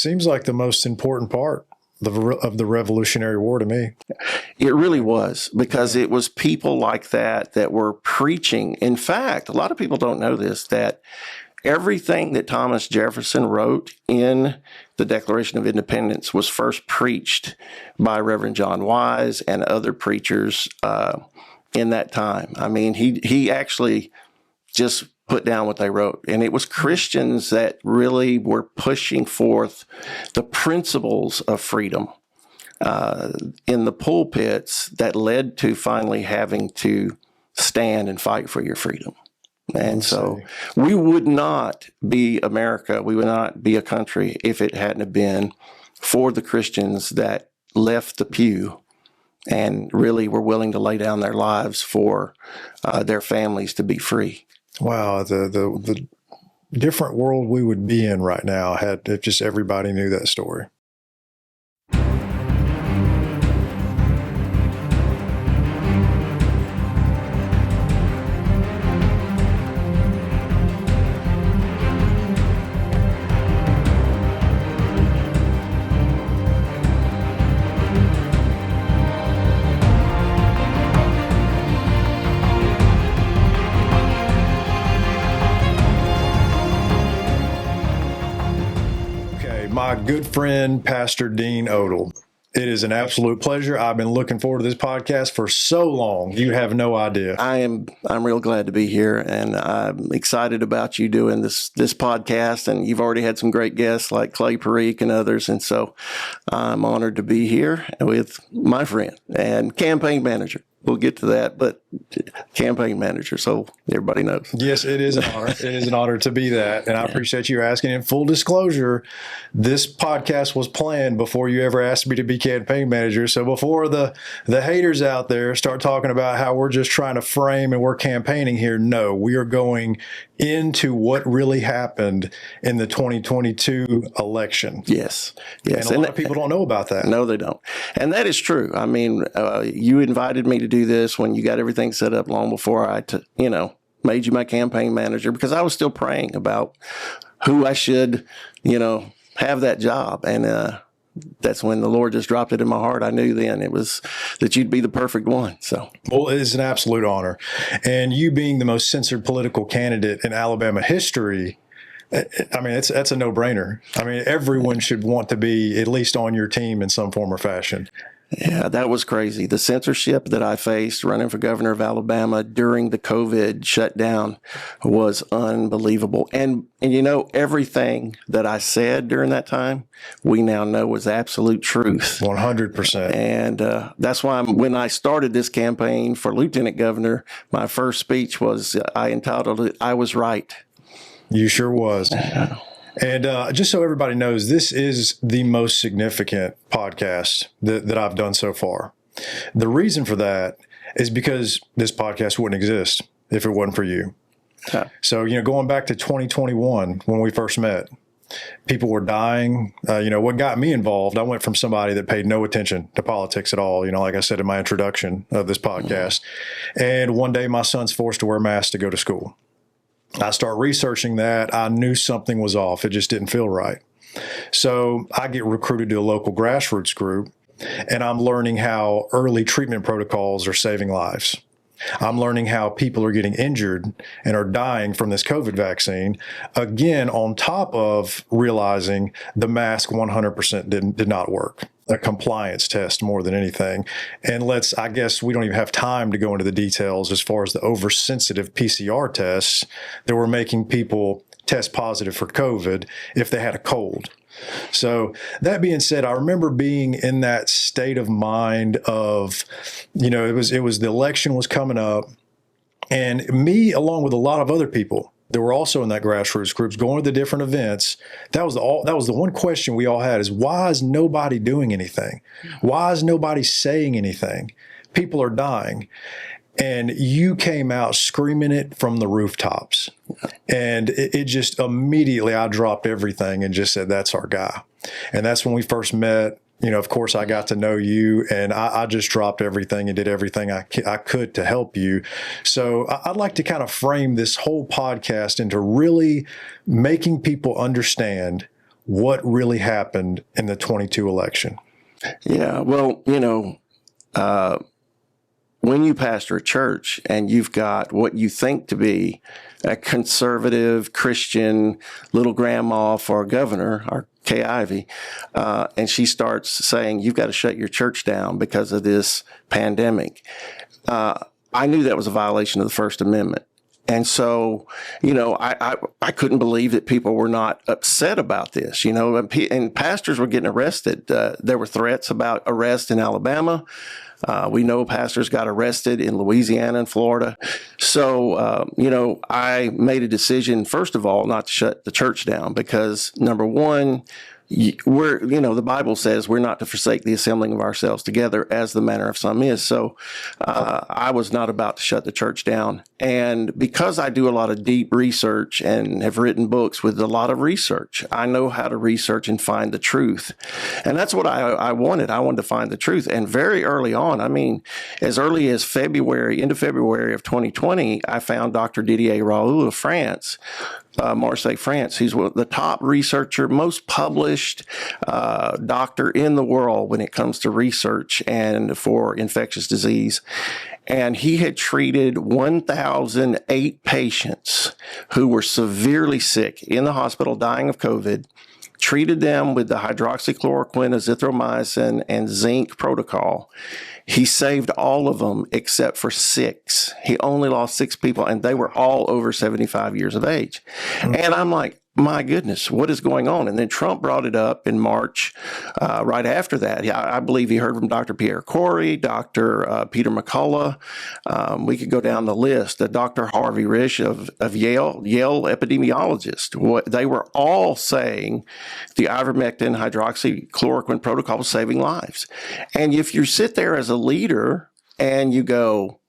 seems like the most important part of the Revolutionary War to me. It really was, because it was people like that that were preaching. In fact, a lot of people don't know this, that everything that Thomas Jefferson wrote in the Declaration of Independence was first preached by Reverend John Wise and other preachers in that time. I mean, he actually just put down what they wrote. And it was Christians that really were pushing forth the principles of freedom in the pulpits that led to finally having to stand and fight for your freedom. And so we would not be America, we would not be a country if it hadn't have been for the Christians that left the pew and really were willing to lay down their lives for their families to be free. Wow, the different world we would be in right now if just everybody knew that story. My good friend, Pastor Dean Odle. It is an absolute pleasure. I've been looking forward to this podcast for so long. You have no idea. I'm real glad to be here, and I'm excited about you doing this podcast. And you've already had some great guests like Clay Parikh and others, and so I'm honored to be here with my friend and campaign manager. We'll get to that, but campaign manager, so everybody knows. Yes, it is an honor. It is an honor to be that, and I appreciate you asking. In full disclosure, this podcast was planned before you ever asked me to be campaign manager. So before the haters out there start talking about how we're just trying to frame and we're campaigning here, no, we are going into what really happened in the 2022 election. Yes. And a lot of people don't know about that. No, they don't. And that is true. I mean, you invited me to do this when you got everything set up long before I made you my campaign manager, because I was still praying about who I should, have that job. And that's when the Lord just dropped it in my heart. I knew then it was that you'd be the perfect one. So, well, it is an absolute honor. And you being the most censored political candidate in Alabama history, I mean, that's a no-brainer. I mean, everyone should want to be at least on your team in some form or fashion. Yeah, that was crazy. The censorship that I faced running for governor of Alabama during the COVID shutdown was unbelievable. And everything that I said during that time, we now know was absolute truth. 100%. And that's why when I started this campaign for lieutenant governor, my first speech was, I entitled it, "I Was Right." You sure was. And just so everybody knows, this is the most significant podcast that I've done so far. The reason for that is because this podcast wouldn't exist if it wasn't for you. Huh. So, going back to 2021, when we first met, people were dying. What got me involved, I went from somebody that paid no attention to politics at all, like I said in my introduction of this podcast. And one day my son's forced to wear a mask to go to school. I start researching that. I knew something was off. It just didn't feel right. So I get recruited to a local grassroots group, and I'm learning how early treatment protocols are saving lives. I'm learning how people are getting injured and are dying from this COVID vaccine, again, on top of realizing the mask 100% did not work. A compliance test more than anything. And I guess we don't even have time to go into the details as far as the oversensitive PCR tests that were making people test positive for COVID if they had a cold. So that being said, I remember being in that state of mind of, it was the election was coming up, and me, along with a lot of other people that were also in that grassroots groups going to the different events, that was the one question we all had is, why is nobody doing anything? Why is nobody saying anything? People are dying. And you came out screaming it from the rooftops. And it just immediately, I dropped everything and just said, that's our guy. And that's when we first met. Of course, I got to know you, and I just dropped everything and did everything I could to help you. So I'd like to kind of frame this whole podcast into really making people understand what really happened in the 22 election. Yeah, well, when you pastor a church and you've got what you think to be a conservative Christian little grandma for a governor, or Kay Ivey, and she starts saying, you've got to shut your church down because of this pandemic, I knew that was a violation of the First Amendment. And so, I couldn't believe that people were not upset about this, and pastors were getting arrested. There were threats about arrest in Alabama. We know pastors got arrested in Louisiana and Florida. So, I made a decision, first of all, not to shut the church down because, number one, the Bible says we're not to forsake the assembling of ourselves together as the manner of some is. So I was not about to shut the church down. And because I do a lot of deep research and have written books with a lot of research, I know how to research and find the truth. And that's what I wanted. I wanted to find the truth. And very early on, as early as into February of 2020, I found Dr. Didier Raoult of France, Marseille, France. He's the top researcher, most published doctor in the world when it comes to research and for infectious disease. And he had treated 1,008 patients who were severely sick in the hospital, dying of COVID, treated them with the hydroxychloroquine, azithromycin, and zinc protocol. He saved all of them except for 6. He only lost 6 people, and they were all over 75 years of age. And I'm like, my goodness, what is going on? And then Trump brought it up in March, right after that. I believe he heard from Dr. Pierre Corey, Dr. Peter McCullough. We could go down the list. Dr. Harvey Risch of Yale epidemiologist. They were all saying the ivermectin hydroxychloroquine protocol was saving lives. And if you sit there as a leader and you go,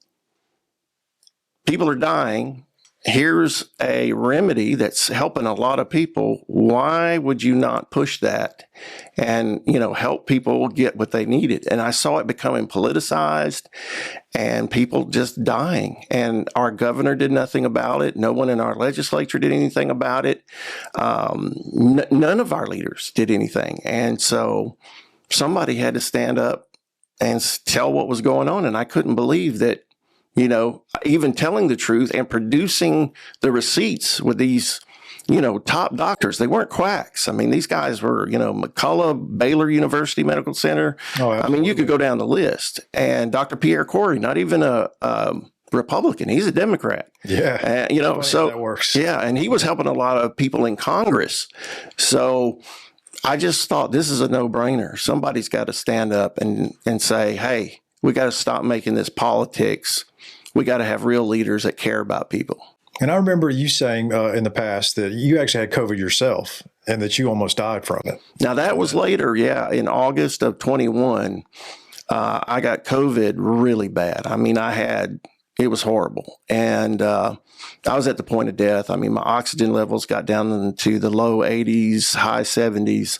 people are dying, here's a remedy that's helping a lot of people, why would you not push that and, help people get what they needed? And I saw it becoming politicized and people just dying. And our governor did nothing about it. No one in our legislature did anything about it. None of our leaders did anything. And so somebody had to stand up and tell what was going on. And I couldn't believe that, even telling the truth and producing the receipts with these, top doctors. They weren't quacks. These guys were, McCullough, Baylor University Medical Center. Oh, you could go down the list. And Dr. Pierre Corey, not even a Republican, he's a Democrat. Yeah. So that works. Yeah. And he was helping a lot of people in Congress. So I just thought this is a no-brainer. Somebody's got to stand up and say, hey, we got to stop making this politics. We got to have real leaders that care about people. And I remember you saying in the past that you actually had COVID yourself and that you almost died from it. Now, that was later. Yeah. In August of 21, I got COVID really bad. It was horrible. And I was at the point of death. My oxygen levels got down into the low 80s, high 70s.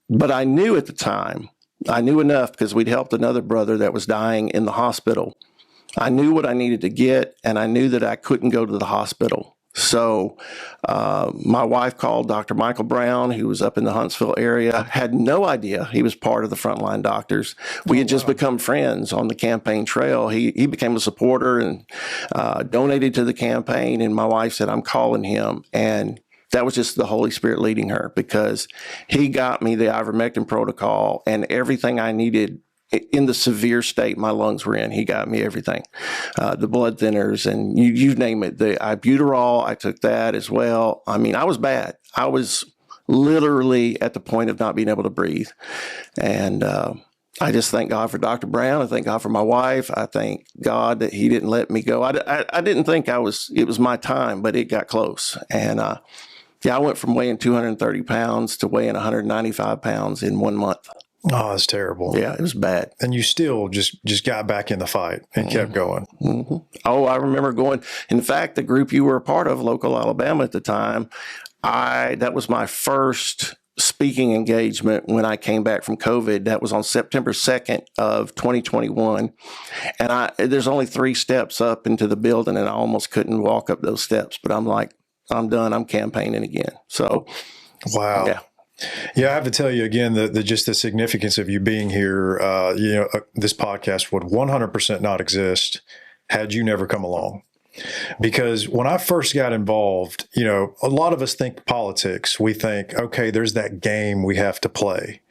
But I knew at the time, I knew enough because we'd helped another brother that was dying in the hospital. I knew what I needed to get, and I knew that I couldn't go to the hospital. So my wife called Dr. Michael Brown, who was up in the Huntsville area, had no idea he was part of the frontline doctors. We had just become friends on the campaign trail. He became a supporter and donated to the campaign, and my wife said, I'm calling him. And that was just the Holy Spirit leading her because he got me the ivermectin protocol and everything I needed in the severe state my lungs were in. He got me everything, the blood thinners and you name it. The albuterol, I took that as well. I was bad. I was literally at the point of not being able to breathe. And I just thank God for Dr. Brown. I thank God for my wife. I thank God that he didn't let me go. I didn't think it was my time, but it got close. And I went from weighing 230 pounds to weighing 195 pounds in 1 month. Oh, that's terrible. Yeah, it was bad. And you still just got back in the fight and kept going. Mm-hmm. Oh, I remember going. In fact, the group you were a part of, Local Alabama at the time, that was my first speaking engagement when I came back from COVID. That was on September 2nd of 2021. And there's only 3 steps up into the building, and I almost couldn't walk up those steps. But I'm like, I'm done. I'm campaigning again. So Wow. Yeah. Yeah, I have to tell you again just the significance of you being here. This podcast would 100% not exist had you never come along. Because when I first got involved, a lot of us think politics. We think, okay, there's that game we have to play.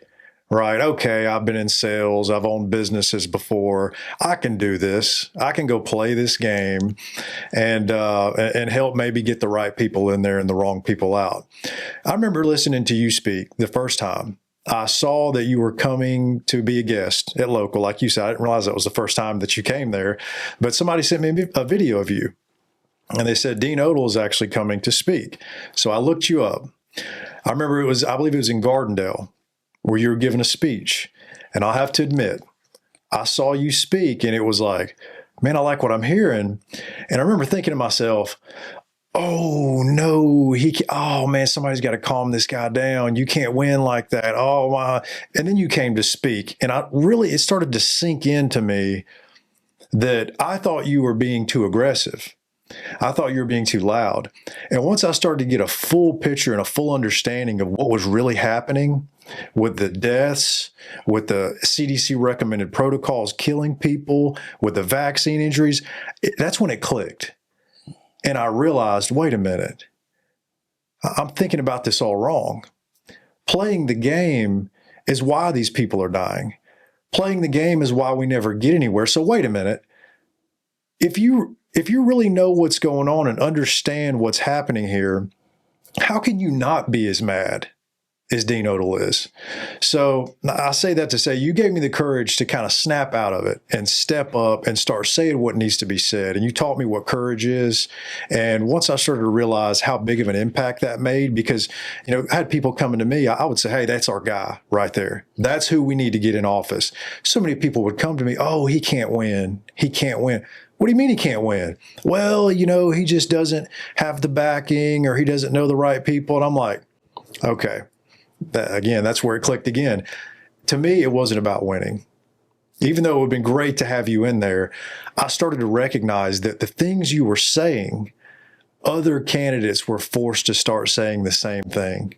Right. Okay. I've been in sales. I've owned businesses before. I can do this. I can go play this game and help maybe get the right people in there and the wrong people out. I remember listening to you speak the first time. I saw that you were coming to be a guest at Local. Like you said, I didn't realize that was the first time that you came there, but somebody sent me a video of you and they said, Dean Odle is actually coming to speak. So I looked you up. I remember I believe it was in Gardendale, where you were giving a speech. And I'll have to admit, I saw you speak and it was like, man, I like what I'm hearing. And I remember thinking to myself, oh no, oh man, somebody's got to calm this guy down. You can't win like that. Oh my. And then you came to speak. And it started to sink into me that I thought you were being too aggressive. I thought you were being too loud. And once I started to get a full picture and a full understanding of what was really happening with the deaths, with the CDC recommended protocols killing people, with the vaccine injuries, that's when it clicked. And I realized, wait a minute, I'm thinking about this all wrong. Playing the game is why these people are dying. Playing the game is why we never get anywhere. So wait a minute. If you really know what's going on and understand what's happening here, how can you not be as mad as Dean Odle is? So I say that to say you gave me the courage to kind of snap out of it and step up and start saying what needs to be said. And you taught me what courage is. And once I started to realize how big of an impact that made, because, I had people coming to me, I would say, hey, that's our guy right there. That's who we need to get in office. So many people would come to me, oh, he can't win. He can't win. What do you mean he can't win? Well, he just doesn't have the backing or he doesn't know the right people. And I'm like, okay, that's where it clicked again. To me, it wasn't about winning. Even though it would have been great to have you in there, I started to recognize that the things you were saying, other candidates were forced to start saying the same thing.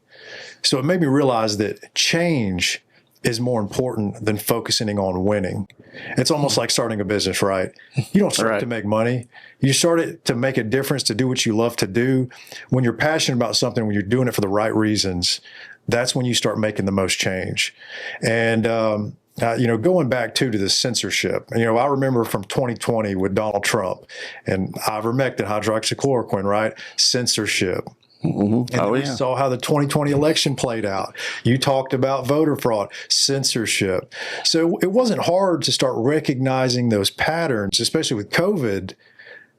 So it made me realize that change is more important than focusing on winning. It's almost like starting a business, right? You don't start to make money. You start it to make a difference, to do what you love to do. When you're passionate about something, when you're doing it for the right reasons, that's when you start making the most change. And, going back to the censorship, I remember from 2020 with Donald Trump and ivermectin, hydroxychloroquine, right? Censorship. Mm-hmm. And we saw how the 2020 election played out. You talked about voter fraud, censorship. So it wasn't hard to start recognizing those patterns, especially with COVID.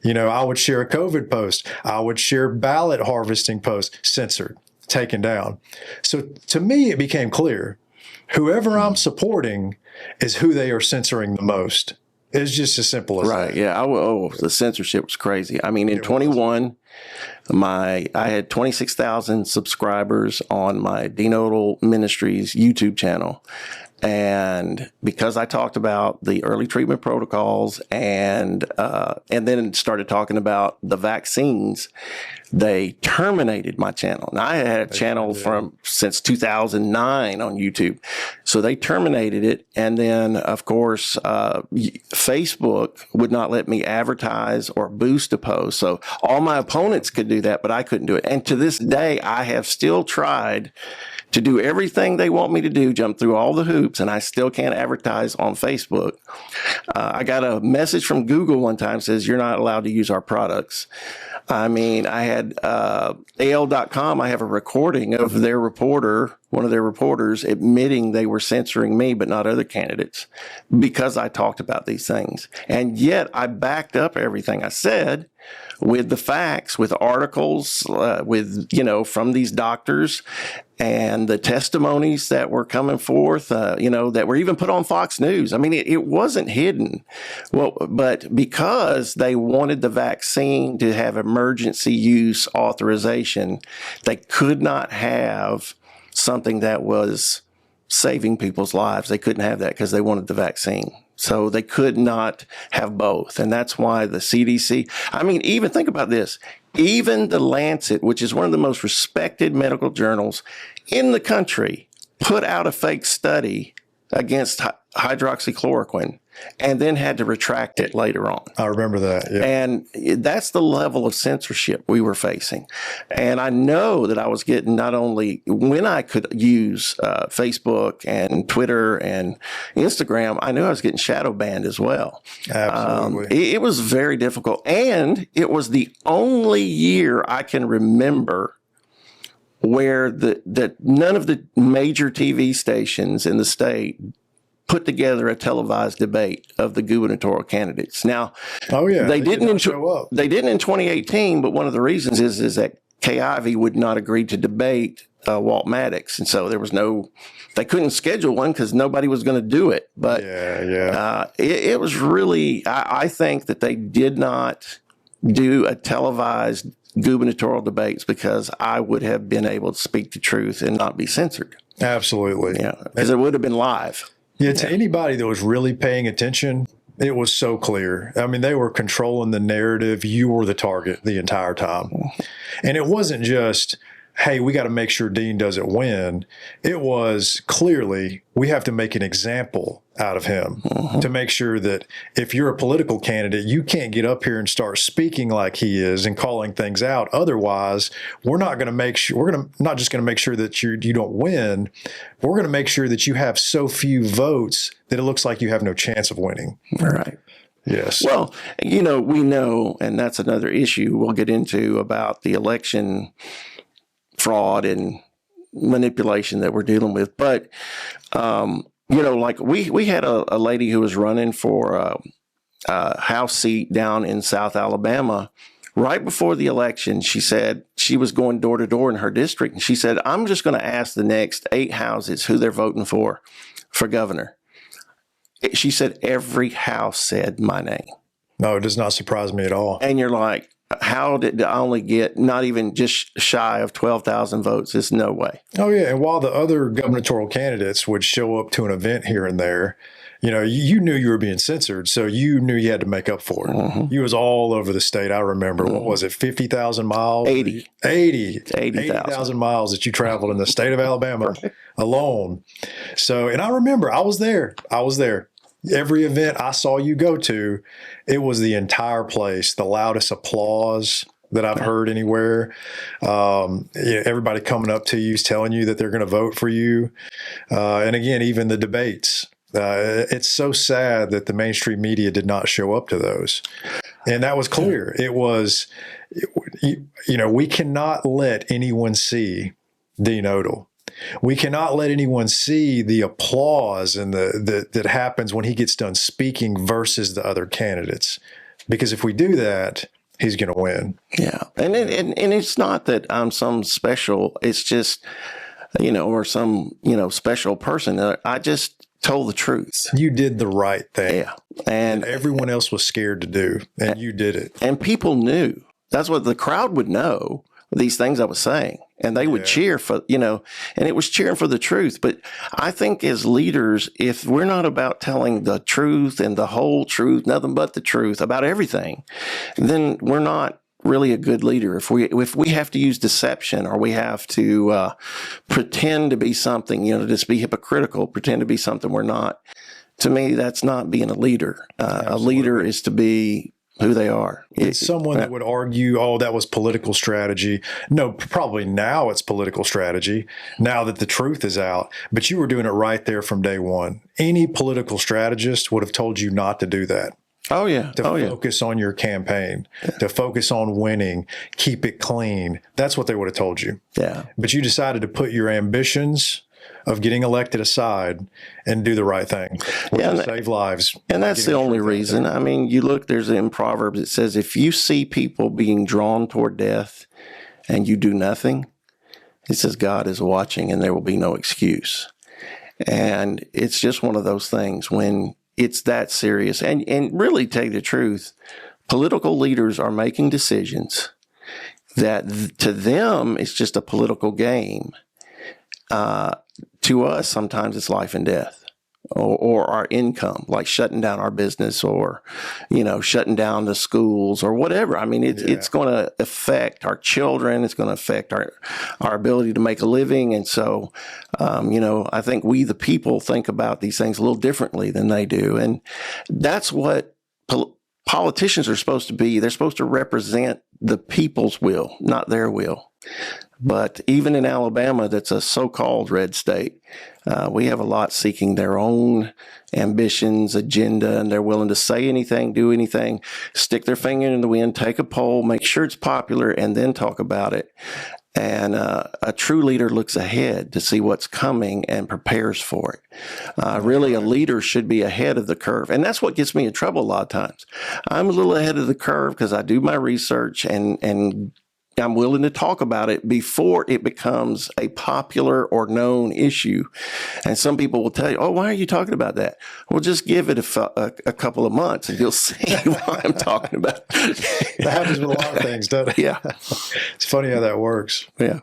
I would share a COVID post. I would share ballot harvesting posts, censored, taken down. So to me, it became clear, whoever I'm supporting is who they are censoring the most. It's just as simple as that. Yeah. The censorship was crazy. I mean, in 21, I had 26,000 subscribers on my Dean Odle Ministries YouTube channel. And because I talked about the early treatment protocols and then started talking about the vaccines, they terminated my channel. Now, I had a channel since 2009 on YouTube. So they terminated it. And then, of course, Facebook would not let me advertise or boost a post. So all my opponents could do that, but I couldn't do it. And to this day, I have still tried to do everything they want me to do, jump through all the hoops, and I still can't advertise on Facebook. I got a message from Google one time says, you're not allowed to use our products. I mean, I had AL.com, I have a recording of their reporter, one of their reporters, admitting they were censoring me, but not other candidates, because I talked about these things. And yet I backed up everything I said with the facts, with articles, from these doctors and the testimonies that were coming forth, that were even put on Fox News. I mean, it wasn't hidden. Well, but because they wanted the vaccine to have emergency use authorization, they could not have something that was saving people's lives. They couldn't have that because they wanted the vaccine. So they could not have both. And that's why the CDC, I mean, even think about this. Even the Lancet, which is one of the most respected medical journals in the country, put out a fake study against hydroxychloroquine and then had to retract it later on. I remember that. Yeah. And that's the level of censorship we were facing. And I know that I was getting, not only when I could use Facebook and Twitter and Instagram, I knew I was getting shadow banned as well. Absolutely. It was very difficult. And it was the only year I can remember where none of the major TV stations in the state put together a televised debate of the gubernatorial candidates. Now, they didn't show up. They didn't in 2018, but one of the reasons is that Kay Ivey would not agree to debate Walt Maddox, and so there was they couldn't schedule one because nobody was going to do it. But it was really, I think that they did not do a televised gubernatorial debates because I would have been able to speak the truth and not be censored. Absolutely. Yeah, because it would have been live. Yeah, to anybody that was really paying attention, it was so clear. I mean, they were controlling the narrative. You were the target the entire time. And it wasn't just, hey, we got to make sure Dean doesn't win. It was clearly, we have to make an example out of him to make sure that if you're a political candidate, you can't get up here and start speaking like he is and calling things out. Otherwise, we're not going to make sure, we're going to not just going to make sure that you don't win, but we're going to make sure that you have so few votes that it looks like you have no chance of winning. All right. Yes. Well, we know, and that's another issue we'll get into about the election fraud and manipulation that we're dealing with. But, like we had a lady who was running for a House seat down in South Alabama. Right before the election, she said she was going door to door in her district. And she said, I'm just going to ask the next 8 houses who they're voting for governor. She said every house said my name. No, it does not surprise me at all. And you're like, how did I only get not even just shy of 12,000 votes? There's no way. Oh, yeah. And while the other gubernatorial candidates would show up to an event here and there, you knew you were being censored, so you knew you had to make up for it. You was all over the state. I remember, what was it, 50,000 miles? 80,000 miles that you traveled in the state of Alabama alone. So, and I remember I was there. Every event I saw you go to, it was the entire place, the loudest applause that I've heard anywhere. Everybody coming up to you, telling you that they're going to vote for you. And again, even the debates. It's so sad that the mainstream media did not show up to those. And that was clear. It was, we cannot let anyone see Dean Odle. We cannot let anyone see the applause and that happens when he gets done speaking versus the other candidates. Because if we do that, he's going to win. Yeah. And it's not that I'm some special, it's just, or some, special person. I just told the truth. You did the right thing. Yeah. And everyone else was scared to do, and you did it. And people knew. That's what the crowd would know, these things I was saying. And they would cheer for, and it was cheering for the truth. But I think as leaders, if we're not about telling the truth and the whole truth, nothing but the truth about everything, then we're not really a good leader. If we have to use deception or we have to pretend to be something, just be hypocritical, pretend to be something we're not, to me, that's not being a leader. A leader is to be who they are. It's someone that would argue, oh, that was political strategy. No, probably now it's political strategy, now that the truth is out. But you were doing it right there from day one. Any political strategist would have told you not to do that. Oh, yeah. To focus on your campaign, to focus on winning, keep it clean. That's what they would have told you. Yeah. But you decided to put your ambitions of getting elected aside and do the right thing. Save lives. And that's the only reason. I mean, you look, there's in Proverbs, it says, if you see people being drawn toward death and you do nothing, it says God is watching and there will be no excuse. And it's just one of those things when it's that serious. And really, tell you the truth, political leaders are making decisions that to them, it's just a political game. To us, sometimes it's life and death. or our income, like shutting down our business or, shutting down the schools or whatever. I mean, it's going to affect our children. It's going to affect our ability to make a living. And so, I think we, the people, think about these things a little differently than they do. And that's what politicians are supposed to be. They're supposed to represent the people's will, not their will. But even in Alabama, that's a so-called red state, we have a lot seeking their own ambitions, agenda, and they're willing to say anything, do anything, stick their finger in the wind, take a poll, make sure it's popular, and then talk about it. And a true leader looks ahead to see what's coming and prepares for it. Really, a leader should be ahead of the curve. And that's what gets me in trouble a lot of times. I'm a little ahead of the curve because I do my research and I'm willing to talk about it before it becomes a popular or known issue. And some people will tell you, oh, why are you talking about that? Well, just give it a couple of months and you'll see what I'm talking about. That happens with a lot of things, doesn't it? Yeah. It's funny how that works. Yeah.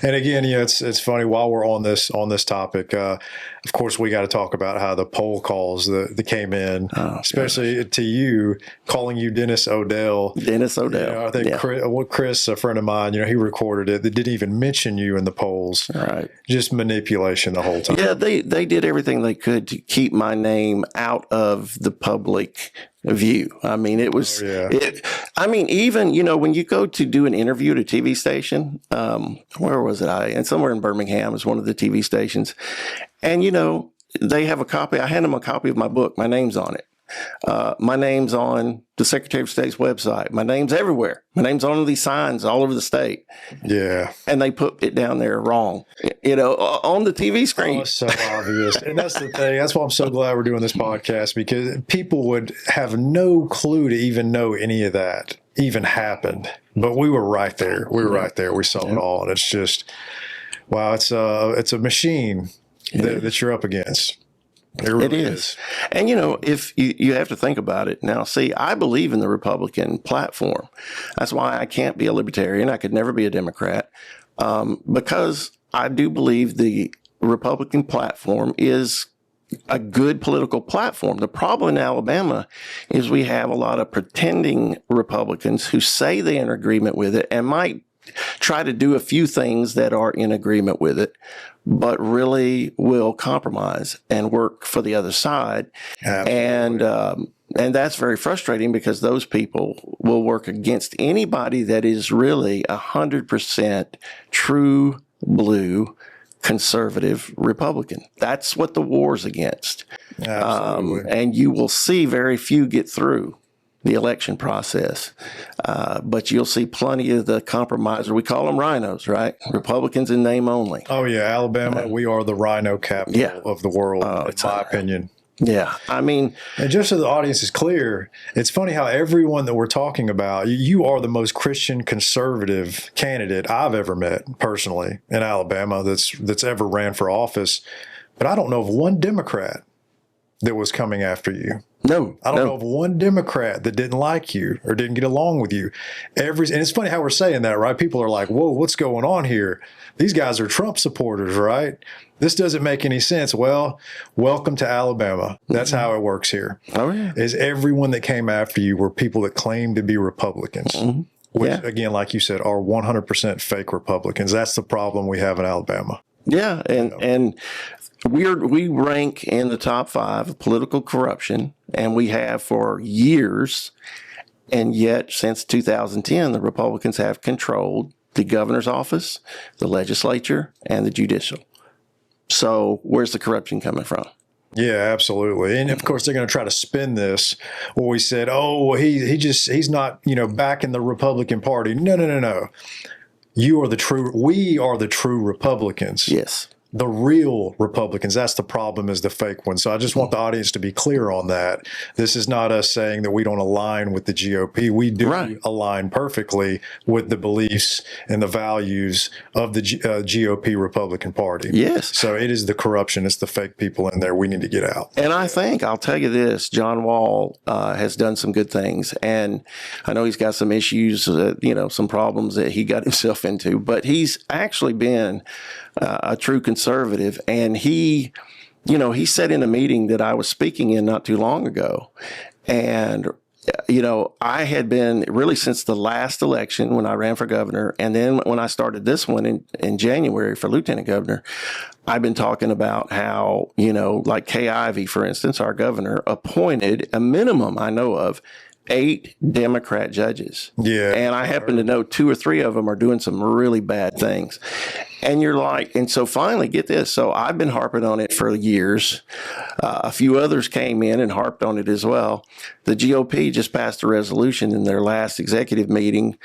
And again, it's funny while we're on this topic. Of course, we got to talk about how the poll calls that came in, especially to you, calling you Dennis Odle. Dennis Odle. I think Chris, a friend of mine, he recorded it. They didn't even mention you in the polls. Right. Just manipulation the whole time. Yeah, they did everything they could to keep my name out of the public view. I mean, it was, even, when you go to do an interview at a TV station, where was it? And somewhere in Birmingham is one of the TV stations. And, they have a copy. I hand them a copy of my book. My name's on it. My name's on the Secretary of State's website. My name's everywhere. My name's on these signs all over the state. Yeah. And they put it down there wrong, on the TV screen. Oh, it's so obvious. And that's the thing. That's why I'm so glad we're doing this podcast, because people would have no clue to even know any of that even happened. But we were right there. We were right there. We saw it all. And it's just, wow, it's a machine that you're up against. It really is. And, if you have to think about it now, see, I believe in the Republican platform. That's why I can't be a libertarian. I could never be a Democrat, because I do believe the Republican platform is a good political platform. The problem in Alabama is we have a lot of pretending Republicans who say they're in agreement with it and might try to do a few things that are in agreement with it, but really will compromise and work for the other side. Absolutely. And that's very frustrating, because those people will work against anybody that is really 100% true blue conservative Republican. That's what the war's against. Absolutely. And you will see very few get through the election process. But you'll see plenty of the compromiser. We call them rhinos, right? Republicans in name only. Oh, yeah. Alabama, we are the rhino capital of the world, in my opinion. Yeah. I mean, and just so the audience is clear, it's funny how everyone that we're talking about, you are the most Christian conservative candidate I've ever met personally in Alabama that's ever ran for office. But I don't know of one Democrat that was coming after you. No, I don't know of one Democrat that didn't like you or didn't get along with you. And it's funny how we're saying that, right? People are like, whoa, what's going on here? These guys are Trump supporters, right? This doesn't make any sense. Well, welcome to Alabama. That's how it works here. Oh, yeah. Is everyone that came after you were people that claimed to be Republicans, which, again, like you said, are 100% fake Republicans. That's the problem we have in Alabama. Yeah, and we rank in the top 5 of political corruption, and we have for years. And yet, since 2010, the Republicans have controlled the governor's office, the legislature, and the judicial. So where's the corruption coming from? Yeah, absolutely. And of course, they're going to try to spin this where we said, oh, he's not, back in the Republican Party. No. We are the true Republicans. Yes. The real Republicans. That's the problem, is the fake ones. So I just want the audience to be clear on that. This is not us saying that we don't align with the GOP. We do align perfectly with the beliefs and the values of the GOP Republican Party. Yes. So it is the corruption. It's the fake people in there. We need to get out. And I think, I'll tell you this, John Wall has done some good things. And I know he's got some issues, some problems that he got himself into, but he's actually been a true conservative, and he he said in a meeting that I was speaking in not too long ago, and I had been really since the last election when I ran for governor, and then when I started this one in January for lieutenant governor, I've been talking about how, like Kay Ivey, for instance, our governor, appointed a minimum I know of 8 Democrat judges. Yeah. And I happen to know 2 or 3 of them are doing some really bad things. And you're like, and so finally, get this. So I've been harping on it for years. A few others came in and harped on it as well. The GOP just passed a resolution in their last executive meeting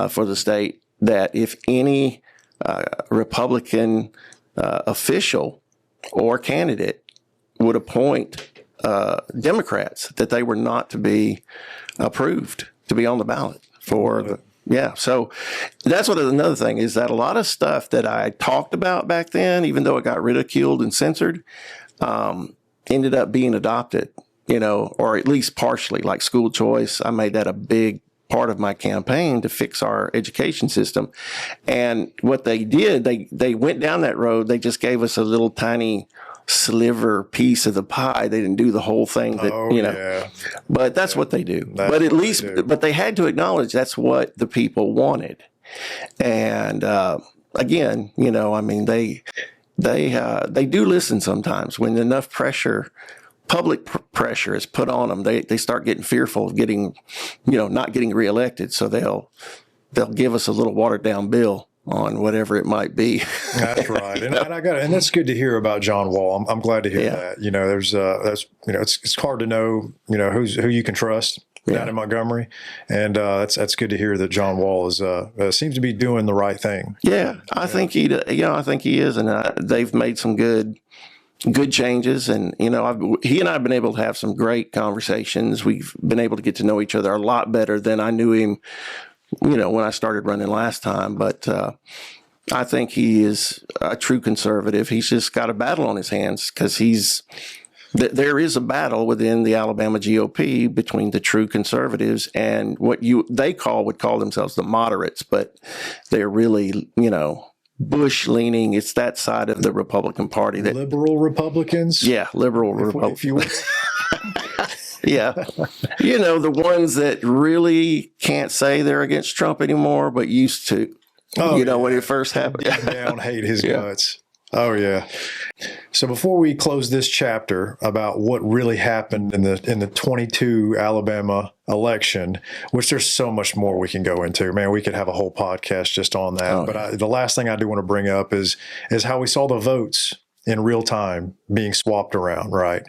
for the state that if any Republican official or candidate would appoint Democrats, that they were not to be approved to be on the ballot for the. Yeah, so that's what another thing is, that a lot of stuff that I talked about back then, even though it got ridiculed and censored, ended up being adopted, or at least partially, like school choice. I made that a big part of my campaign to fix our education system. And what they did, they went down that road. They just gave us a little tiny sliver piece of the pie. They didn't do the whole thing that, but that's what they do. But at least, but they had to acknowledge that's what the people wanted. And again, they do listen sometimes when enough pressure, public pressure is put on them. They start getting fearful of getting, not getting reelected. So they'll give us a little watered down bill on whatever it might be. That's right. And and that's good to hear about John Wall. I'm glad to hear that. There's it's hard to know, who you can trust down in Montgomery. And that's good to hear that John Wall is seems to be doing the right thing. Yeah, I think he is. And they've made some good changes. And, he and I have been able to have some great conversations. We've been able to get to know each other a lot better than I knew him when I started running last time. But I think he is a true conservative. He's just got a battle on his hands because there is a battle within the Alabama GOP between the true conservatives and what they would call themselves the moderates, but they're really, Bush leaning. It's that side of the Republican Party. Liberal Republicans? Yeah, liberal Republicans. If you will. Yeah. The ones that really can't say they're against Trump anymore, but used to, when it first happened. Down, hate his guts. Oh, yeah. So before we close this chapter about what really happened in the 22 Alabama election, which there's so much more we can go into. Man, we could have a whole podcast just on that. But the last thing I do want to bring up is how we saw the votes in real time being swapped around, right?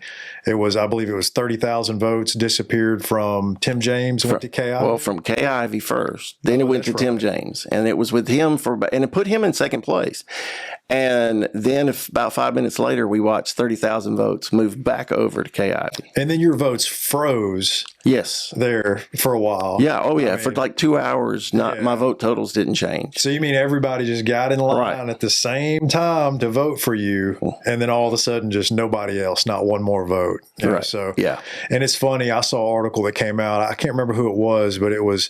I believe it was 30,000 votes disappeared from Tim James, went to Kay Ivey. Well, from Kay Ivey first, then it went to Tim James, and it was with him and it put him in second place. And then about 5 minutes later, we watched 30,000 votes move back over to Kay Ivey. And then your votes froze. Yes. There for a while. Yeah. Oh, yeah. For like 2 hours, my vote totals didn't change. So you mean everybody just got in line at the same time to vote for you, and then all of a sudden just nobody else, not one more vote. Right. So, yeah. And it's funny. I saw an article that came out. I can't remember who it was, but it was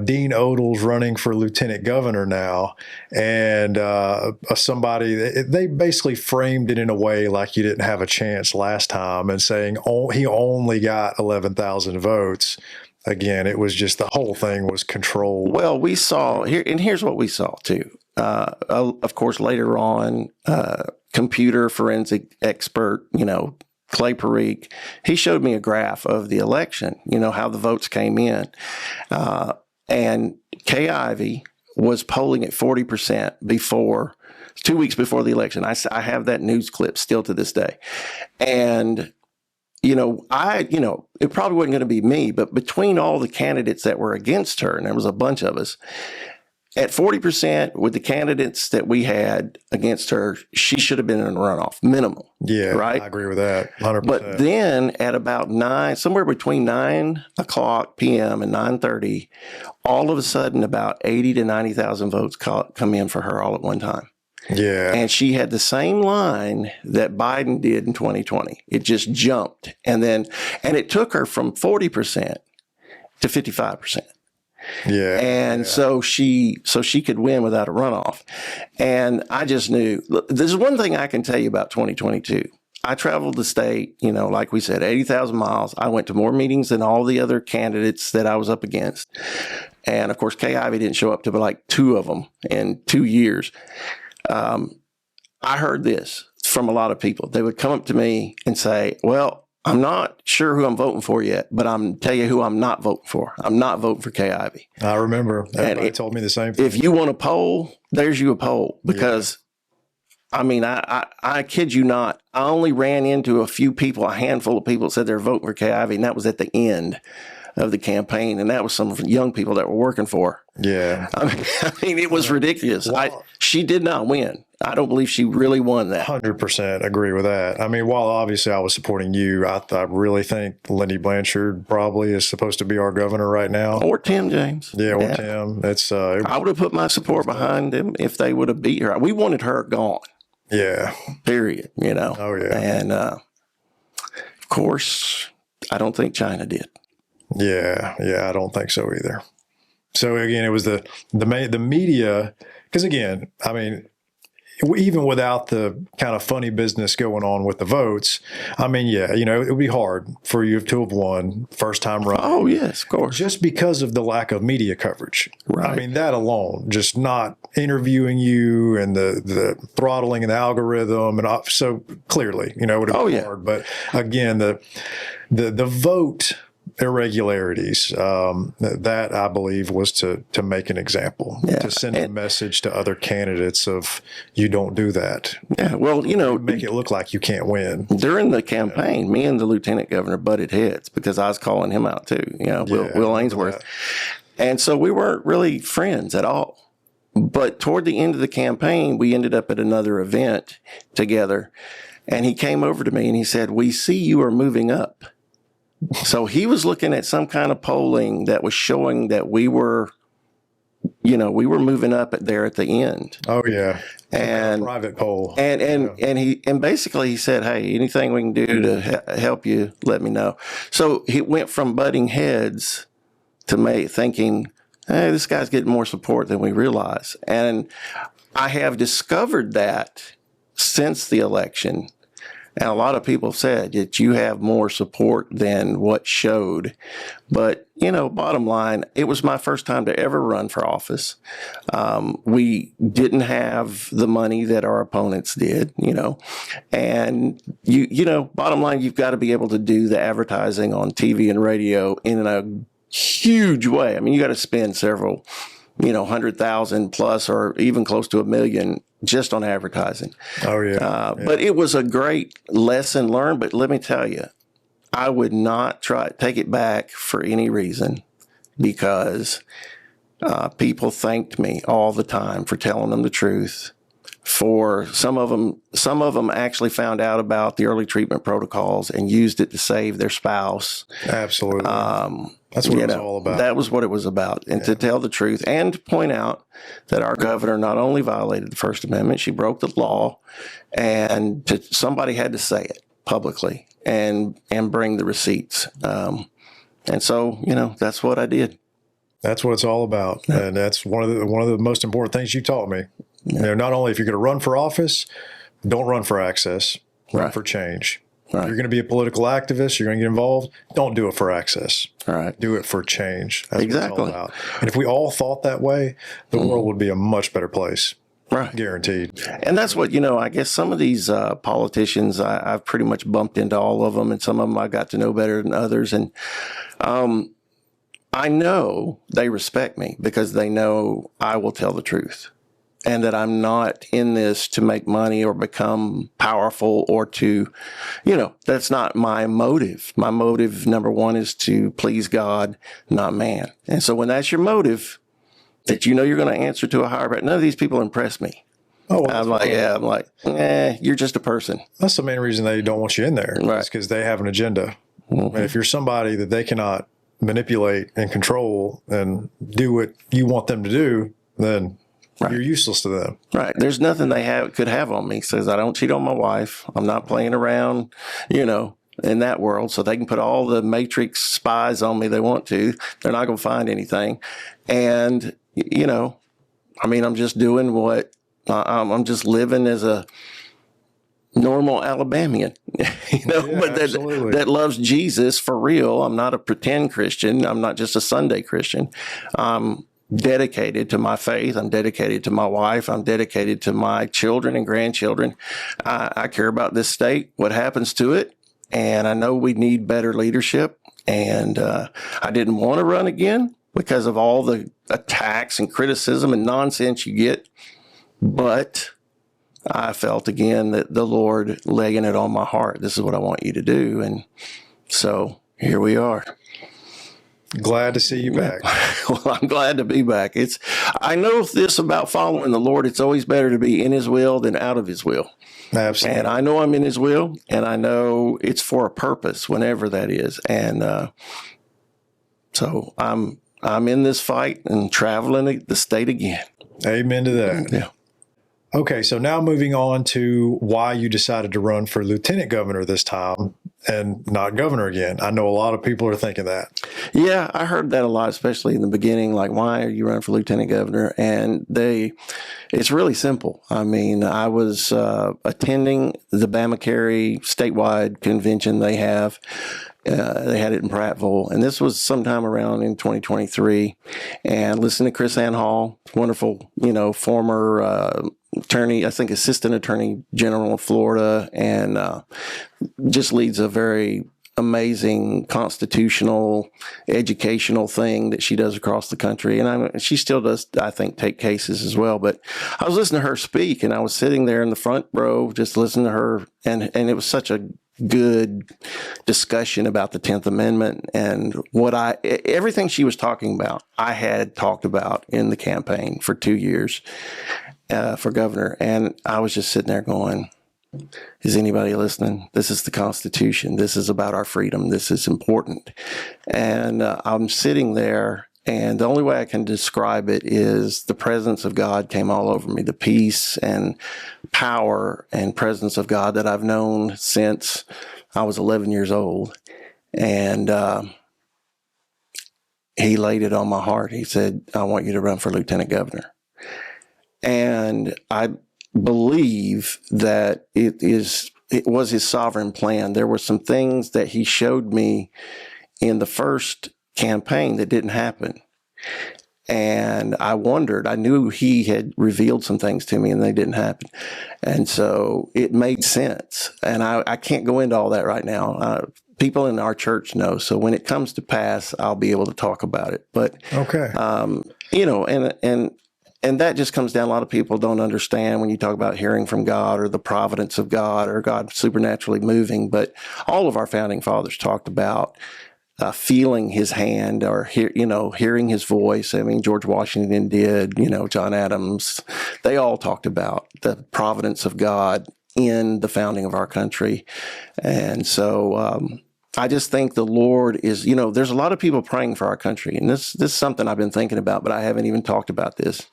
Dean Odle's running for lieutenant governor now. And somebody, they basically framed it in a way like you didn't have a chance last time and saying he only got 11,000 votes. Again, it was just the whole thing was controlled. Well, we saw here, and here's what we saw too. Of course, later on, computer forensic expert, Clay Parikh, he showed me a graph of the election, how the votes came in. And Kay Ivey was polling at 40% 2 weeks before the election. I have that news clip still to this day. And it probably wasn't going to be me, but between all the candidates that were against her, and there was a bunch of us, at 40% with the candidates that we had against her, she should have been in a runoff, minimum. Yeah, right? I agree with that, 100%. But then at about somewhere between 9 o'clock p.m. and 9:30, all of a sudden about 80 to 90,000 votes come in for her all at one time. Yeah. And she had the same line that Biden did in 2020. It just jumped. And it took her from 40% to 55%. Yeah. And so she could win without a runoff. And I just knew, there's one thing I can tell you about 2022. I traveled the state, like we said, 80,000 miles. I went to more meetings than all the other candidates that I was up against. And of course, Kay Ivey didn't show up to like 2 of them in 2 years. I heard this from a lot of people. They would come up to me and say, well, I'm not sure who I'm voting for yet, but I'm tell you who I'm not voting for. I'm not voting for Kay Ivey. I remember. Everybody told me the same thing. If you want a poll, there's you a poll. Because, I mean, I kid you not. I only ran into a handful of people that said they're voting for Kay Ivey, and that was at the end of the campaign, and that was some young people that were working for her. Yeah. I mean, it was ridiculous. Wow. She did not win. I don't believe she really won that. 100% agree with that. I mean, while obviously I was supporting you, I really think Lindy Blanchard probably is supposed to be our governor right now. Or Tim James. Yeah, or Tim. It's I would have put my support behind them if they would have beat her. We wanted her gone. Yeah. Period. Oh, yeah. And of course, I don't think China did. Yeah, I don't think so either. So again, it was the media, because again, I mean, even without the kind of funny business going on with the votes, I mean, yeah, it would be hard for you to have won first time running. Oh, yes, of course. Just because of the lack of media coverage. Right. I mean, that alone, just not interviewing you and the throttling and the algorithm. And so clearly, it would have been hard. But again, the vote irregularities, that I believe was to make an example, to send a message to other candidates of you don't do that. Yeah, well, make it look like you can't win. During the campaign, me and the lieutenant governor butted heads because I was calling him out too, Will Ainsworth. And so we weren't really friends at all. But toward the end of the campaign, we ended up at another event together. And he came over to me and he said, "We see you are moving up." So he was looking at some kind of polling that was showing that we were moving up there at the end. Oh yeah, and private poll. And basically he said, "Hey, anything we can do to help you, let me know." So he went from butting heads to thinking, "Hey, this guy's getting more support than we realize." And I have discovered that since the election. And a lot of people said that you have more support than what showed. But, bottom line, it was my first time to ever run for office. We didn't have the money that our opponents did, And, bottom line, you've got to be able to do the advertising on TV and radio in a huge way. I mean, you got to spend several 100,000 plus or even close to $1 million just on advertising. Oh, yeah. But it was a great lesson learned. But let me tell you, I would not take it back for any reason because people thanked me all the time for telling them the truth. For some of them actually found out about the early treatment protocols and used it to save their spouse. Absolutely. That's what it was all about. That was what it was about. And to tell the truth and to point out that our governor not only violated the First Amendment, she broke the law, and somebody had to say it publicly and bring the receipts. And so, that's what I did. That's what it's all about. Yeah. And that's one of the most important things you taught me. Yeah. Not only if you're going to run for office, don't run for access, run for change. Right. If you're going to be a political activist, you're going to get involved, don't do it for access. Right. Do it for change. That's exactly. what it's all about. And if we all thought that way, the world would be a much better place. Right. Guaranteed. And that's what, I guess some of these politicians, I've pretty much bumped into all of them, and some of them I got to know better than others. And I know they respect me because they know I will tell the truth. And that I'm not in this to make money or become powerful or to, that's not my motive. My motive, number one, is to please God, not man. And so when that's your motive, that you're going to answer to a higher power, none of these people impress me. Oh, well, you're just a person. That's the main reason they don't want you in there. Right. It's because they have an agenda. Mm-hmm. And if you're somebody that they cannot manipulate and control and do what you want them to do, then you're useless to them. Right. There's nothing they could have on me. Says I don't cheat on my wife. I'm not playing around, in that world. So they can put all the Matrix spies on me they want to. They're not going to find anything. And, I'm just doing what I'm just living as a normal Alabamian, but that loves Jesus for real. I'm not a pretend Christian. I'm not just a Sunday Christian. I'm dedicated to my faith. I'm dedicated to my wife. I'm dedicated to my children and grandchildren. I care about this state, what happens to it. And I know we need better leadership. And I didn't want to run again because of all the attacks and criticism and nonsense you get. But I felt again that the Lord laying it on my heart. This is what I want you to do. And so here we are. Glad to see you back. Well, I'm glad to be back. I know this about following the Lord. It's always better to be in his will than out of his will. Absolutely. And I know I'm in his will, and I know it's for a purpose, whenever that is. And so I'm in this fight and traveling the state again. Amen to that. Yeah. Okay, so now moving on to why you decided to run for lieutenant governor this time and not governor again. I know a lot of people are thinking that. Yeah, I heard that a lot, especially in the beginning, like, why are you running for lieutenant governor? And it's really simple. I mean, I was attending the Bama-Carey statewide convention they have. They had it in Prattville, and this was sometime around in 2023. And listened to Chris Ann Hall, wonderful, former attorney, I think assistant attorney general of Florida, and just leads a very amazing constitutional educational thing that she does across the country. And she still does, I think, take cases as well. But I was listening to her speak, and I was sitting there in the front row just listening to her, and it was such a good discussion about the 10th Amendment, and everything she was talking about, I had talked about in the campaign for 2 years for governor. And I was just sitting there going, is anybody listening? This is the Constitution. This is about our freedom. This is important. And I'm sitting there, and the only way I can describe it is the presence of God came all over me, the peace and power and presence of God that I've known since I was 11 years old. And he laid it on my heart. He said, I want you to run for lieutenant governor. And I believe that it was his sovereign plan. There were some things that he showed me in the first campaign that didn't happen. And I wondered, I knew he had revealed some things to me and they didn't happen. And so it made sense. And I can't go into all that right now. People in our church know. So when it comes to pass, I'll be able to talk about it. But, okay. And that just comes down. A lot of people don't understand when you talk about hearing from God or the providence of God or God supernaturally moving. But all of our founding fathers talked about feeling his hand or hearing his voice. I mean, George Washington did, John Adams. They all talked about the providence of God in the founding of our country. And so I just think the Lord is, there's a lot of people praying for our country. And this is something I've been thinking about, but I haven't even talked about this.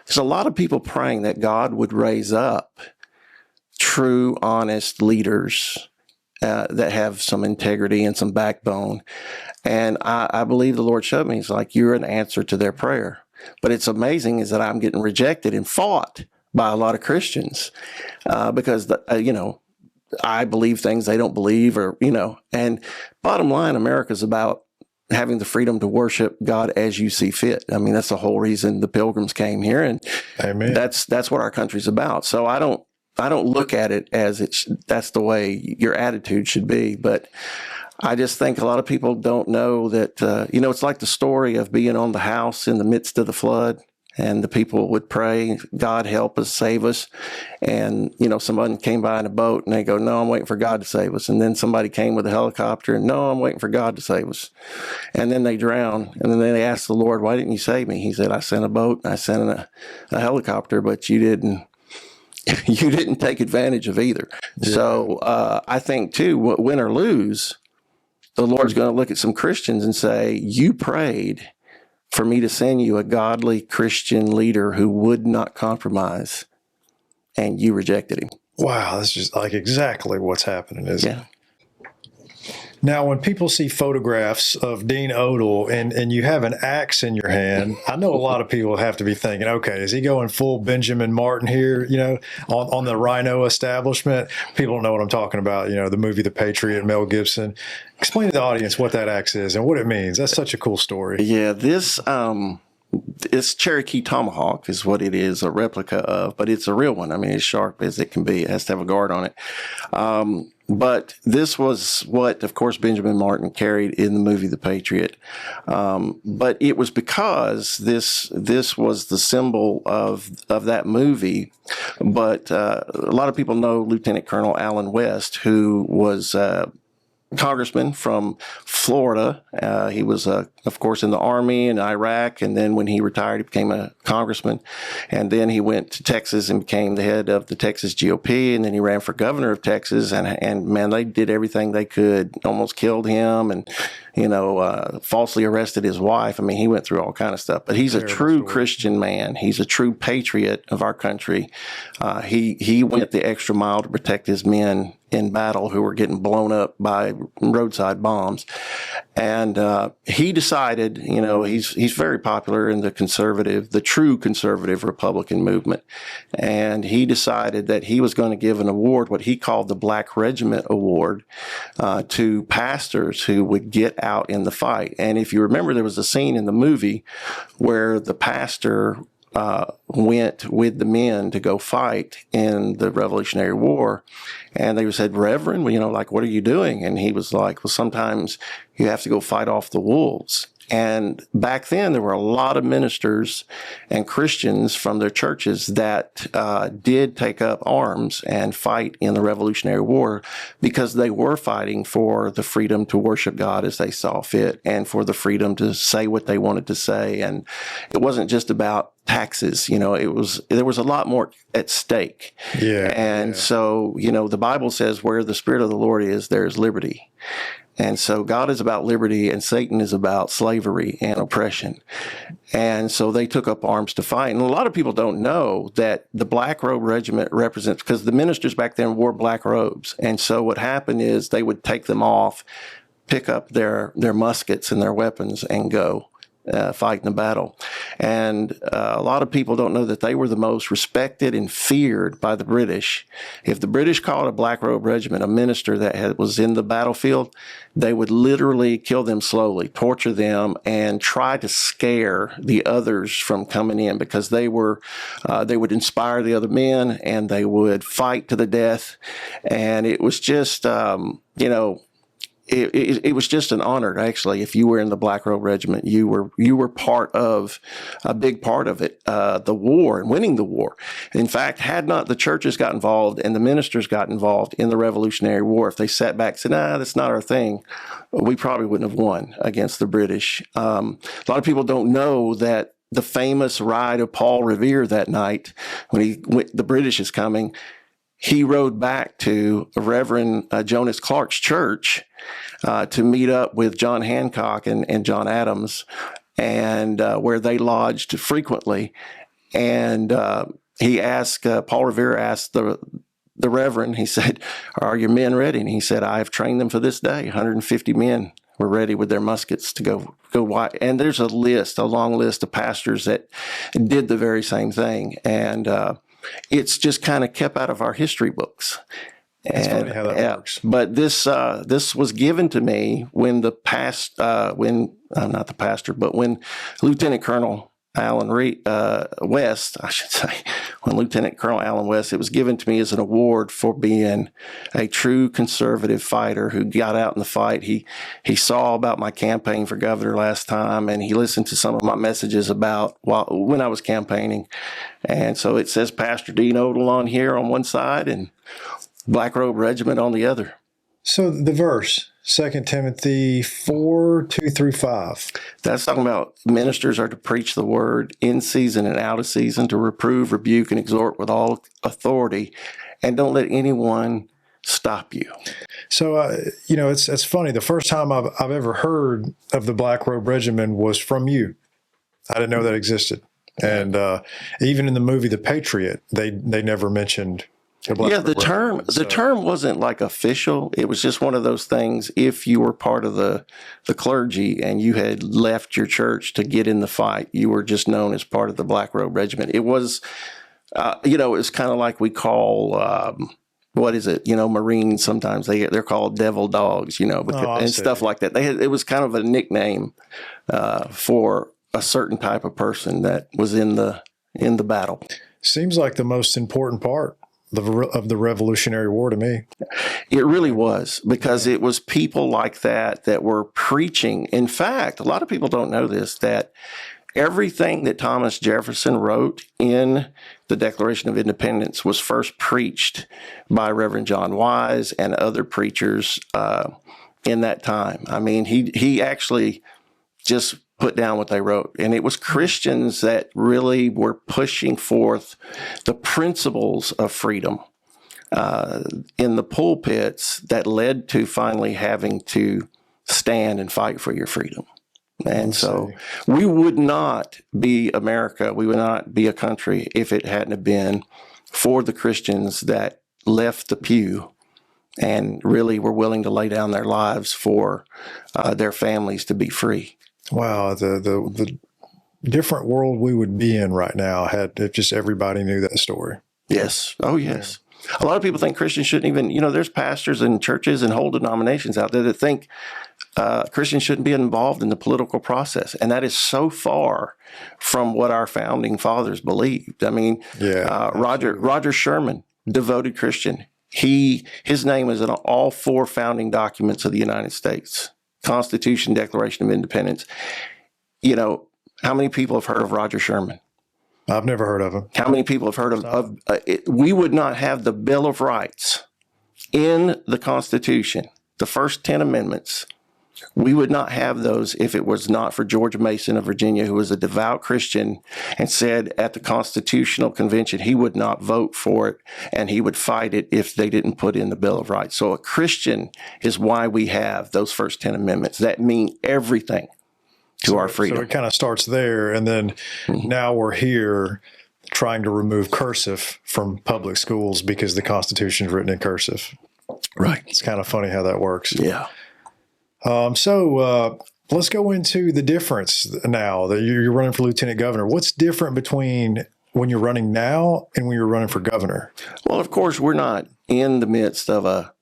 There's a lot of people praying that God would raise up true, honest leaders that have some integrity and some backbone. And I believe the Lord showed me, he's like, you're an answer to their prayer. But it's amazing is that I'm getting rejected and fought by a lot of Christians because, I believe things they don't believe and bottom line, America's about having the freedom to worship God as you see fit. I mean, that's the whole reason the Pilgrims came here, and Amen. That's what our country's about. So I don't look at it as that's the way your attitude should be. But I just think a lot of people don't know that, it's like the story of being on the house in the midst of the flood. And the people would pray, God help us, save us. And, someone came by in a boat and they go, no, I'm waiting for God to save us. And then somebody came with a helicopter and no, I'm waiting for God to save us. And then they drown. And then they asked the Lord, why didn't you save me? He said, I sent a boat and I sent a helicopter, but you didn't take advantage of either. Yeah. So I think too, win or lose, the Lord's going to look at some Christians and say, you prayed for me to send you a godly Christian leader who would not compromise, and you rejected him. Wow, that's just like exactly what's happening, isn't it? Now, when people see photographs of Dean Odle and you have an axe in your hand, I know a lot of people have to be thinking, okay, is he going full Benjamin Martin here, on the Rhino establishment? People don't know what I'm talking about, the movie The Patriot, Mel Gibson. Explain to the audience what that axe is and what it means. That's such a cool story. Yeah, it's Cherokee Tomahawk is what it is, a replica of, but it's a real one. I mean, it's sharp as it can be. It has to have a guard on it. But this was what, of course, Benjamin Martin carried in the movie The Patriot. But it was because this was the symbol of that movie. But a lot of people know Lieutenant Colonel Allen West, who was congressman from Florida. He was, of course, in the Army in Iraq, and then when he retired, he became a congressman. And then he went to Texas and became the head of the Texas GOP, and then he ran for governor of Texas. And man, they did everything they could, almost killed him, and falsely arrested his wife. I mean, he went through all kind of stuff. But he's a true Christian man. He's a true patriot of our country. He went the extra mile to protect his men in battle who were getting blown up by roadside bombs. And he decided, he's very popular in the true conservative Republican movement. And he decided that he was going to give an award, what he called the Black Regiment Award, to pastors who would get out in the fight. And if you remember, there was a scene in the movie where the pastor went with the men to go fight in the Revolutionary War. And they said, Reverend, what are you doing? And he was like, well, sometimes you have to go fight off the wolves. And back then, there were a lot of ministers and Christians from their churches that did take up arms and fight in the Revolutionary War because they were fighting for the freedom to worship God as they saw fit and for the freedom to say what they wanted to say. And it wasn't just about taxes, there was a lot more at stake. Yeah. And so, the Bible says where the Spirit of the Lord is, there's liberty. And so God is about liberty and Satan is about slavery and oppression. And so they took up arms to fight. And a lot of people don't know that the Black Robe Regiment represents, because the ministers back then wore black robes. And so what happened is they would take them off, pick up their muskets and their weapons and go fight in the battle. And a lot of people don't know that they were the most respected and feared by the British. If the British called a Black Robe Regiment a minister that was in the battlefield, they would literally kill them slowly, torture them, and try to scare the others from coming in because they would inspire the other men and they would fight to the death. And it was just, It was just an honor, actually. If you were in the Black Robe Regiment, you were part of a big part of it, the war and winning the war. In fact, had not the churches got involved and the ministers got involved in the Revolutionary War, if they sat back and said, "Nah, that's not our thing," we probably wouldn't have won against the British. A lot of people don't know that the famous ride of Paul Revere that night when the British is coming. He rode back to Reverend Jonas Clark's church to meet up with John Hancock and John Adams, and where they lodged frequently. And Paul Revere asked the Reverend, he said, "Are your men ready?" And he said, "I have trained them for this day. 150 men were ready with their muskets to go. And there's a long list of pastors that did the very same thing. And it's just kind of kept out of our history books. It's funny how that works. But this was given to me when when Lieutenant Colonel Allen West, I should say, when Lieutenant Colonel Allen West, it was given to me as an award for being a true conservative fighter who got out in the fight. He saw about my campaign for governor last time, and he listened to some of my messages when I was campaigning. And so it says Pastor Dean Odle on here on one side and Black Robe Regiment on the other. So the verse, 2 Timothy 4:2-5. That's talking about ministers are to preach the word in season and out of season, to reprove, rebuke, and exhort with all authority, and don't let anyone stop you. So, it's funny. The first time I've ever heard of the Black Robe Regiment was from you. I didn't know that existed. And even in the movie The Patriot, they never mentioned Yeah, the term wasn't like official. It was just one of those things. If you were part of the clergy and you had left your church to get in the fight, you were just known as part of the Black Robe Regiment. It was, it's kind of like we call, what is it? Marines, sometimes they're called devil dogs, and stuff like that. It was kind of a nickname for a certain type of person that was in the battle. Seems like the most important part of the Revolutionary War to me. It really was, because it was people like that were preaching. In fact, a lot of people don't know this, that everything that Thomas Jefferson wrote in the Declaration of Independence was first preached by Reverend John Wise and other preachers in that time. I mean, he actually just put down what they wrote. And it was Christians that really were pushing forth the principles of freedom in the pulpits that led to finally having to stand and fight for your freedom. And so we would not be America, we would not be a country if it hadn't have been for the Christians that left the pew and really were willing to lay down their lives for their families to be free. Wow, the different world we would be in right now if just everybody knew that story. Yes. Oh, yes. Yeah. A lot of people think Christians shouldn't even, there's pastors and churches and whole denominations out there that think Christians shouldn't be involved in the political process. And that is so far from what our founding fathers believed. I mean, Roger Sherman, devoted Christian, his name is in all 4 founding documents of the United States. Constitution, Declaration of Independence. How many people have heard of Roger Sherman? I've never heard of him. How many people have heard of we would not have the Bill of Rights in the Constitution, the first 10 amendments. We would not have those if it was not for George Mason of Virginia, who was a devout Christian and said at the Constitutional Convention he would not vote for it and he would fight it if they didn't put in the Bill of Rights. So a Christian is why we have those first 10 amendments that mean everything to our freedom. So it kind of starts there, and then now we're here trying to remove cursive from public schools because the Constitution is written in cursive. Right. It's kind of funny how that works. Yeah. So let's go into the difference now that you're running for lieutenant governor. What's different between when you're running now and when you're running for governor? Well, of course, we're not in the midst of a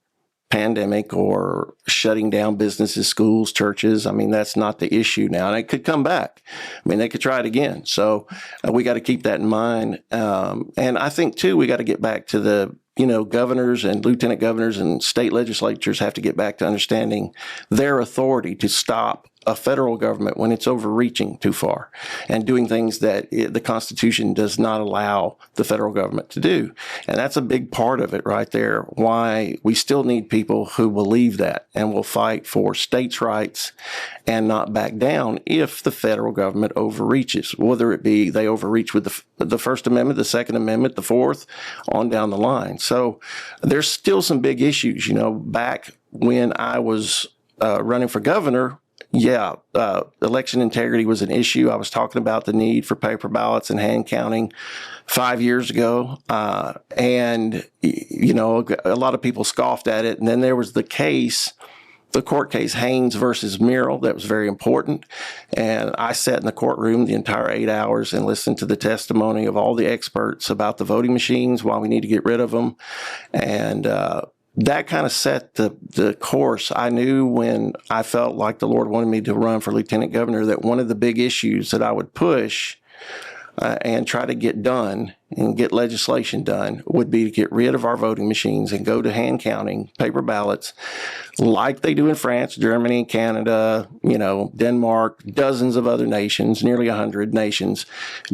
pandemic or shutting down businesses, schools, churches. I mean, that's not the issue now. And it could come back. I mean, they could try it again. So we got to keep that in mind. And I think, too, we got to get back to the governors and lieutenant governors and state legislatures have to get back to understanding their authority to stop a federal government when it's overreaching too far and doing things that the Constitution does not allow the federal government to do. And that's a big part of it right there, why we still need people who believe that and will fight for states' rights and not back down if the federal government overreaches, whether it be they overreach with the First Amendment, the Second Amendment, the Fourth, on down the line. So there's still some big issues. Back when I was running for governor, election integrity was an issue. I was talking about the need for paper ballots and hand counting 5 years ago. And a lot of people scoffed at it. And then there was the court case, Haynes versus Merrill, that was very important. And I sat in the courtroom the entire 8 hours and listened to the testimony of all the experts about the voting machines, why we need to get rid of them. And, that kind of set the course. I knew when I felt like the Lord wanted me to run for lieutenant governor that one of the big issues that I would push and try to get done and get legislation done would be to get rid of our voting machines and go to hand counting, paper ballots, like they do in France, Germany, Canada, Denmark, dozens of other nations, nearly 100 nations,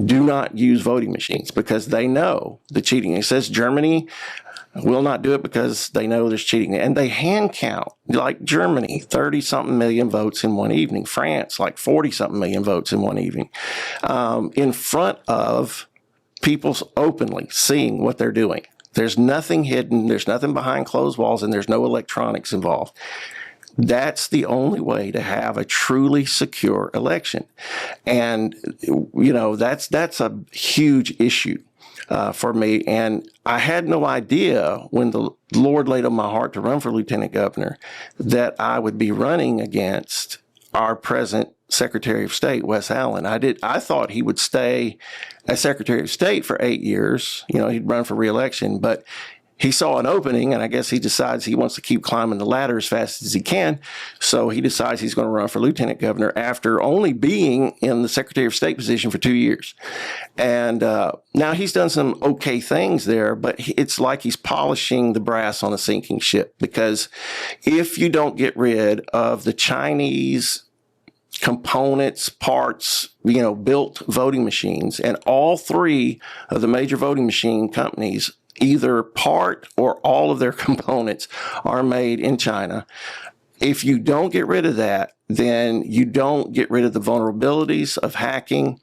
do not use voting machines because they know the cheating. It says Germany will not do it because they know there's cheating. And they hand count, like Germany, 30-something million votes in one evening. France, like 40-something million votes in one evening, in front of people openly seeing what they're doing. There's nothing hidden. There's nothing behind closed walls, and there's no electronics involved. That's the only way to have a truly secure election. And, that's a huge issue. for me. And I had no idea when the Lord laid on my heart to run for lieutenant governor that I would be running against our present Secretary of State, Wes Allen. I thought he would stay as Secretary of State for 8 years. He'd run for re-election, but he saw an opening, and I guess he decides he wants to keep climbing the ladder as fast as he can. So he decides he's going to run for lieutenant governor after only being in the Secretary of State position for 2 years. And now he's done some okay things there, but it's like he's polishing the brass on a sinking ship, because if you don't get rid of the Chinese components, parts, built voting machines, and all three of the major voting machine companies, either part or all of their components are made in China. If you don't get rid of that, then you don't get rid of the vulnerabilities of hacking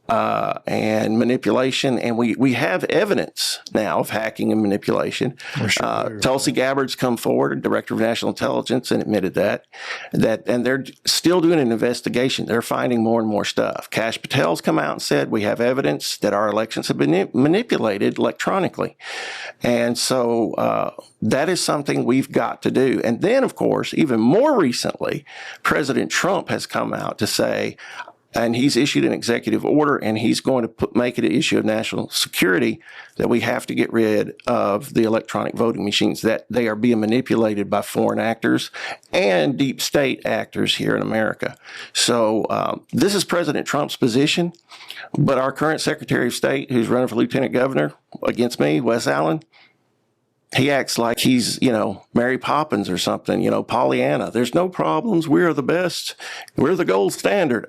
and manipulation. And we have evidence now of hacking and manipulation. Sure. Tulsi Gabbard's come forward, Director of National Intelligence, and admitted that, and they're still doing an investigation. They're finding more and more stuff. Kash Patel's come out and said, we have evidence that our elections have been manipulated electronically. And so that is something we've got to do. And then, of course, even more recently, President Trump has come out to say, and he's issued an executive order, and he's going to make it an issue of national security that we have to get rid of the electronic voting machines, that they are being manipulated by foreign actors and deep state actors here in America. So this is President Trump's position, but our current Secretary of State, who's running for lieutenant governor against me, Wes Allen, he acts like he's, Mary Poppins or something, Pollyanna. There's no problems. We are the best. We're the gold standard.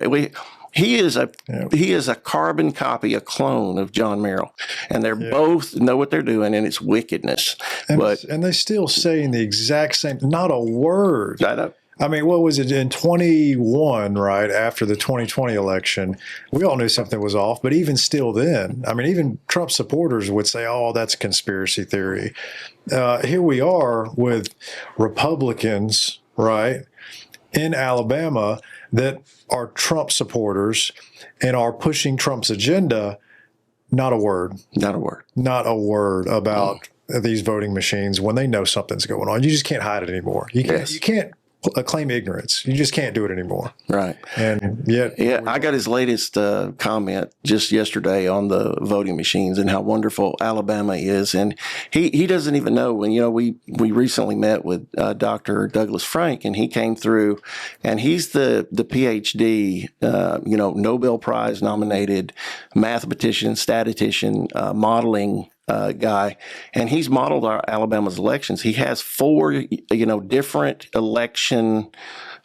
He is a carbon copy, a clone of John Merrill, and they're both know what they're doing, and it's wickedness. And they still saying the exact same, not a word. I mean, what was it in 21, right, after the 2020 election? We all knew something was off, but even still then, I mean, even Trump supporters would say, oh, that's a conspiracy theory. Here we are with Republicans, right, in Alabama that are Trump supporters and are pushing Trump's agenda. Not a word. Not a word. Not a word about these voting machines when they know something's going on. You just can't hide it anymore. You can't claim ignorance. You just can't do it anymore. Right. And yet, I got his latest comment just yesterday on the voting machines and how wonderful Alabama is. And he doesn't even know. When, we recently met with Dr. Douglas Frank, and he came through, and he's the PhD, Nobel Prize nominated mathematician, statistician, modeling guy, and he's modeled our Alabama's elections. He has 4, different election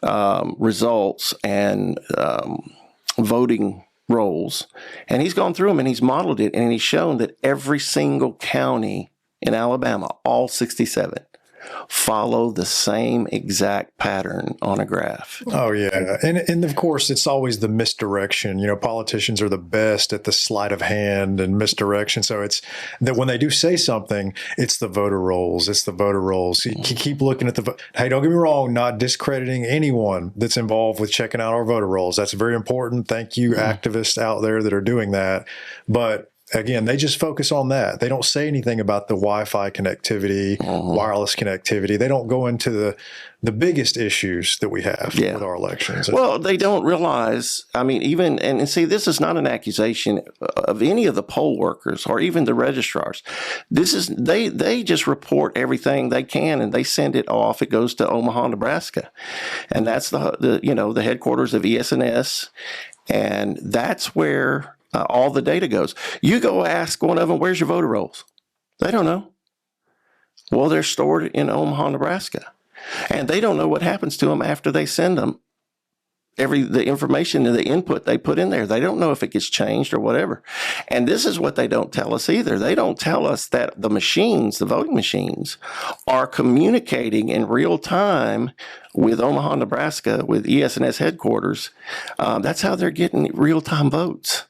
results and voting rolls, and he's gone through them and he's modeled it, and he's shown that every single county in Alabama, all 67, follow the same exact pattern on a graph. Oh, yeah. And of course, it's always the misdirection. Politicians are the best at the sleight of hand and misdirection. So it's that when they do say something, it's the voter rolls. It's the voter rolls. You keep looking at hey, don't get me wrong, not discrediting anyone that's involved with checking out our voter rolls. That's very important. Thank you, activists out there that are doing that. But again, they just focus on that. They don't say anything about the Wi-Fi connectivity, wireless connectivity. They don't go into the biggest issues that we have with our elections. Well, they don't realize, and see, this is not an accusation of any of the poll workers or even the registrars. This is, they just report everything they can and they send it off. It goes to Omaha, Nebraska. And that's the headquarters of ES&S. And that's where all the data goes. You go ask one of them, where's your voter rolls? They don't know. Well, they're stored in Omaha, Nebraska. And they don't know what happens to them after they send them the information and the input they put in there. They don't know if it gets changed or whatever. And this is what they don't tell us either. They don't tell us that the machines, the voting machines, are communicating in real time with Omaha, Nebraska, with ES&S headquarters. That's how they're getting real-time votes.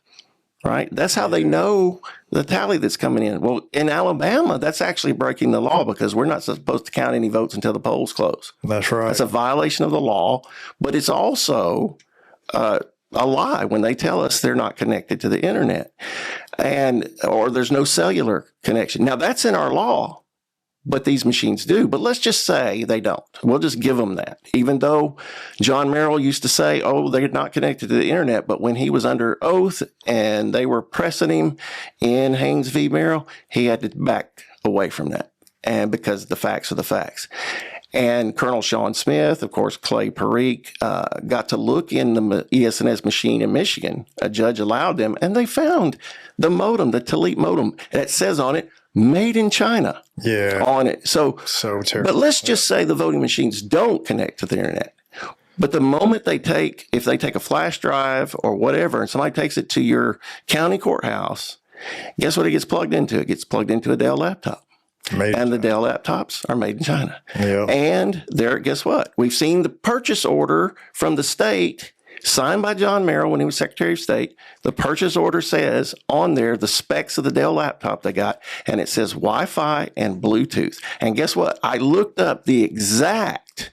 Right? That's how they know the tally that's coming in. Well, in Alabama, that's actually breaking the law because we're not supposed to count any votes until the polls close. That's right. That's a violation of the law, but it's also a lie when they tell us they're not connected to the internet. or there's no cellular connection. Now that's in our law, but these machines do. But let's just say they don't. We'll just give them that. Even though John Merrill used to say, oh, they're not connected to the internet. But when he was under oath and they were pressing him in Haynes v. Merrill, he had to back away from that. And because the facts are the facts. And Colonel Sean Smith, of course, Clay Parikh, got to look in the ES&S machine in Michigan. A judge allowed them, and they found the modem, the Talit modem. And it says on it, made in China. Yeah. On it. So terrible. But let's just say the voting machines don't connect to the internet. But the moment if they take a flash drive or whatever, and somebody takes it to your county courthouse, guess what it gets plugged into? It gets plugged into a Dell laptop. The Dell laptops are made in China. Yeah. And guess what? We've seen the purchase order from the state signed by John Merrill when he was Secretary of State. The purchase order says on there the specs of the Dell laptop they got, and it says Wi-Fi and Bluetooth. And guess what? I looked up the exact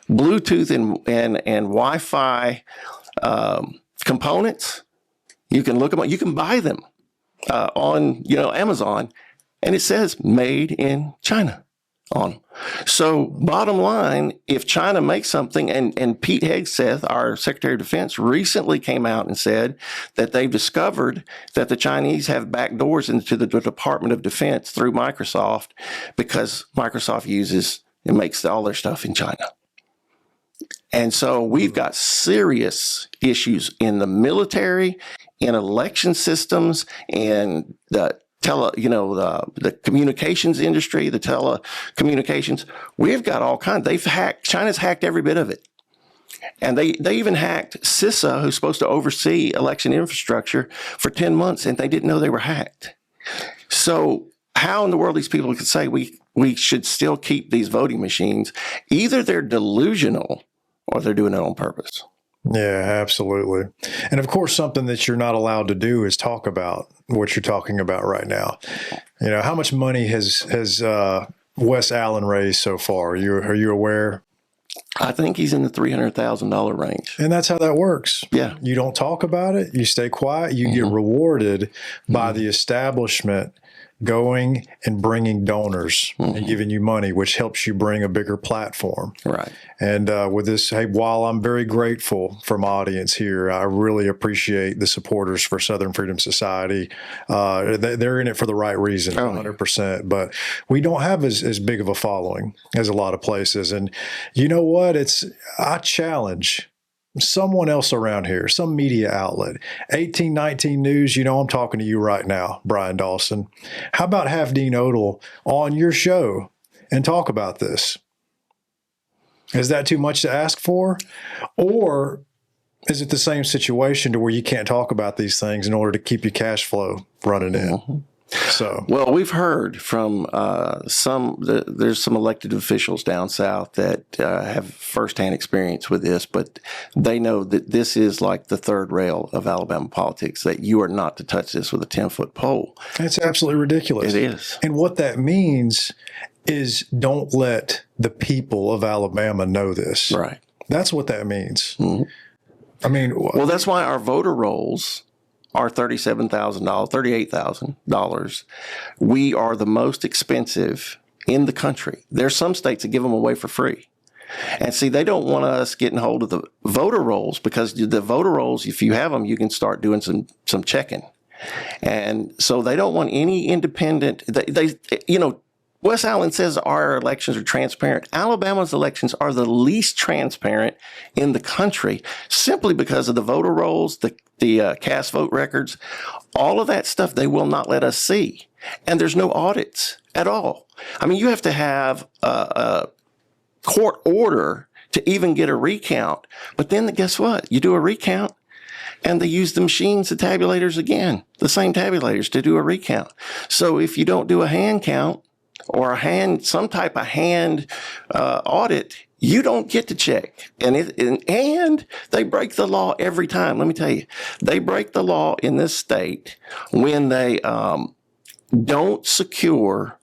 Bluetooth and Wi-Fi components. You can look them up. You can buy them on Amazon, and it says made in China on them. So bottom line, if China makes something, and Pete Hegseth, our Secretary of Defense, recently came out and said that they've discovered that the Chinese have back doors into the Department of Defense through Microsoft because Microsoft uses and makes all their stuff in China. And so we've got serious issues in the military, in election systems, and the communications industry, the telecommunications. We've got all kinds. China's hacked every bit of it. And they even hacked CISA, who's supposed to oversee election infrastructure, for 10 months, and they didn't know they were hacked. So how in the world these people could say we should still keep these voting machines? Either they're delusional or they're doing it on purpose. Yeah, absolutely. And of course, something that you're not allowed to do is talk about what you're talking about right now. How much money has Wes Allen raised so far? Are you aware? I think he's in the $300,000 range. And that's how that works. Yeah. You don't talk about it. You stay quiet. You get rewarded by the establishment going and bringing donors and giving you money, which helps you bring a bigger platform. Right. And with this, while I'm very grateful for my audience here, I really appreciate the supporters for Southern Freedom Society. They're in it for the right reason, 100%. But we don't have as big of a following as a lot of places. And you know what? I challenge someone else around here, some media outlet, 1819 News, I'm talking to you right now, Brian Dawson. How about have Dean Odle on your show and talk about this? Is that too much to ask for? Or is it the same situation to where you can't talk about these things in order to keep your cash flow running in? Well, we've heard from there's some elected officials down south that have firsthand experience with this, but they know that this is like the third rail of Alabama politics, that you are not to touch this with a 10-foot pole. It's absolutely ridiculous. It is. And what that means is don't let the people of Alabama know this. Right. That's what that means. Mm-hmm. I mean, well, that's why our voter rolls are $37,000, $38,000. We are the most expensive in the country. There's some states that give them away for free. And see, they don't want us getting hold of the voter rolls, because the voter rolls, if you have them, you can start doing some checking. And so they don't want any independent, Wes Allen says our elections are transparent. Alabama's elections are the least transparent in the country, simply because of the voter rolls, the cast vote records, all of that stuff they will not let us see. And there's no audits at all. I mean, you have to have a court order to even get a recount. But then guess what? You do a recount, and they use the machines, the tabulators again, the same tabulators to do a recount. So if you don't do a hand count, or some type of hand audit, you don't get to check. And they break the law every time. Let me tell you, they break the law in this state when they don't secure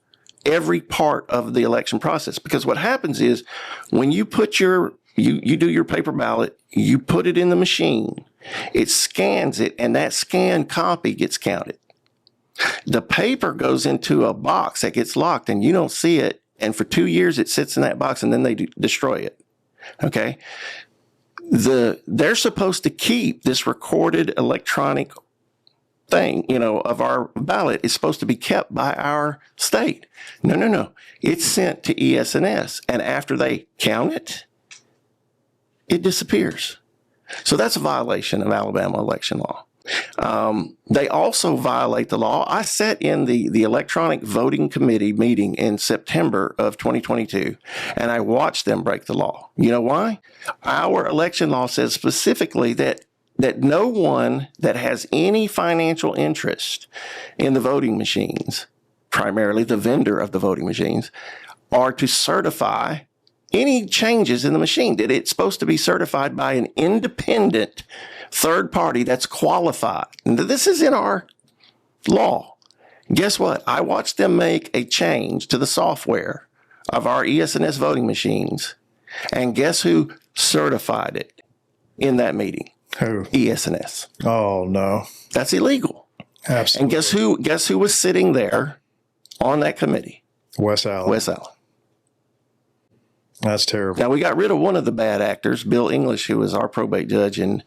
every part of the election process. Because what happens is when you put you do your paper ballot, you put it in the machine, it scans it, and that scanned copy gets counted. The paper goes into a box that gets locked and you don't see it. And for 2 years, it sits in that box and then they destroy it. Okay. They're supposed to keep this recorded electronic thing, of our ballot is supposed to be kept by our state. No. It's sent to ES&S. And after they count it, it disappears. So that's a violation of Alabama election law. They also violate the law. I sat in the electronic voting committee meeting in September of 2022, and I watched them break the law. You know why? Our election law says specifically that no one that has any financial interest in the voting machines, primarily the vendor of the voting machines, are to certify any changes in the machine. That it's supposed to be certified by an independent third party that's qualified. And this is in our law. Guess what? I watched them make a change to the software of our ES&S voting machines. And guess who certified it in that meeting? Who? ES&S. Oh, no. That's illegal. Absolutely. And guess who was sitting there on that committee? Wes Allen. Wes Allen. That's terrible. Now, we got rid of one of the bad actors, Bill English, who was our probate judge in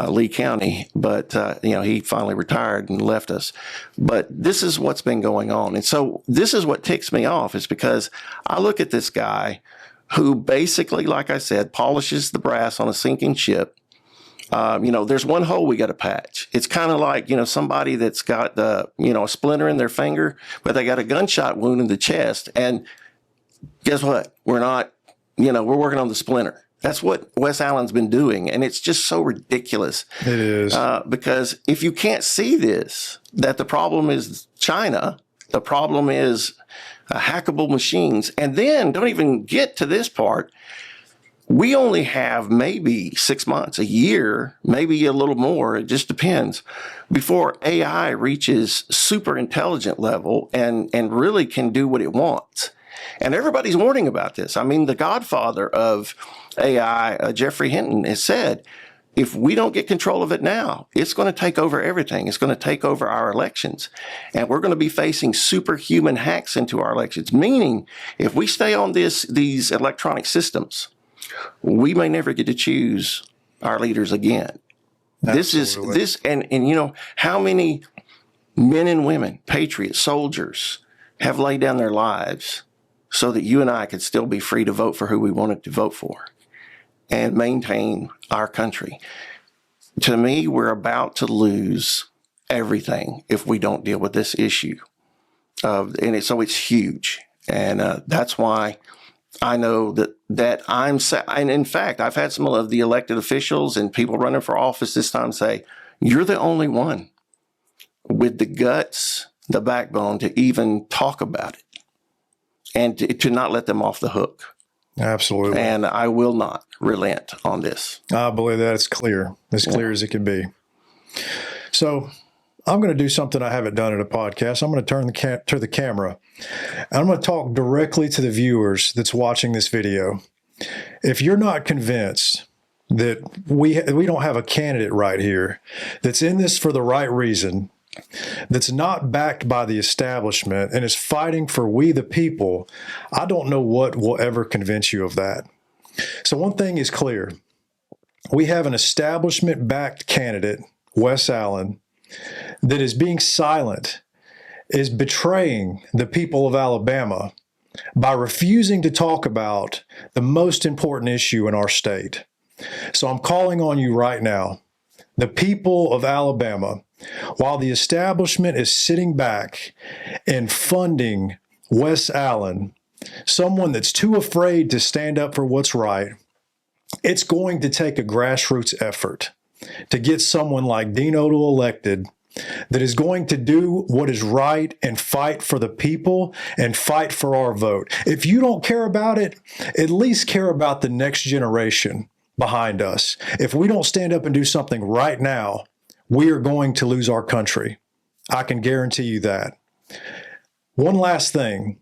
Lee County, but, he finally retired and left us. But this is what's been going on. And so this is what ticks me off, is because I look at this guy who basically, like I said, polishes the brass on a sinking ship. There's one hole we got to patch. It's kind of like, somebody that's got, a splinter in their finger, but they got a gunshot wound in the chest. And guess what? We're working on the splinter. That's what Wes Allen's been doing. And it's just so ridiculous. It is. Because if you can't see this, that the problem is China, the problem is hackable machines, and then don't even get to this part. We only have maybe 6 months, a year, maybe a little more. It just depends before AI reaches super intelligent level and really can do what it wants. And everybody's warning about this. I mean, the godfather of AI, Jeffrey Hinton, has said, if we don't get control of it now, it's going to take over everything. It's going to take over our elections. And we're going to be facing superhuman hacks into our elections, meaning if we stay on these electronic systems, we may never get to choose our leaders again. Absolutely. And how many men and women, patriots, soldiers have laid down their lives so that you and I could still be free to vote for who we wanted to vote for and maintain our country. To me, we're about to lose everything if we don't deal with this issue. So it's huge. And that's why I know that and in fact, I've had some of the elected officials and people running for office this time say, you're the only one with the guts, the backbone to even talk about it and to not let them off the hook. Absolutely. And I will not relent on this. I believe that it's clear, as clear as it can be. So I'm going to do something I haven't done in a podcast. I'm going to turn to the camera, and I'm going to talk directly to the viewers that's watching this video. If you're not convinced that we don't have a candidate right here that's in this for the right reason, that's not backed by the establishment and is fighting for we the people, I don't know what will ever convince you of that. So one thing is clear. We have an establishment-backed candidate, Wes Allen, that is being silent, is betraying the people of Alabama by refusing to talk about the most important issue in our state. So I'm calling on you right now, the people of Alabama, while the establishment is sitting back and funding Wes Allen, someone that's too afraid to stand up for what's right, it's going to take a grassroots effort to get someone like Dean Odle elected that is going to do what is right and fight for the people and fight for our vote. If you don't care about it, at least care about the next generation behind us. If we don't stand up and do something right now, we are going to lose our country. I can guarantee you that. One last thing.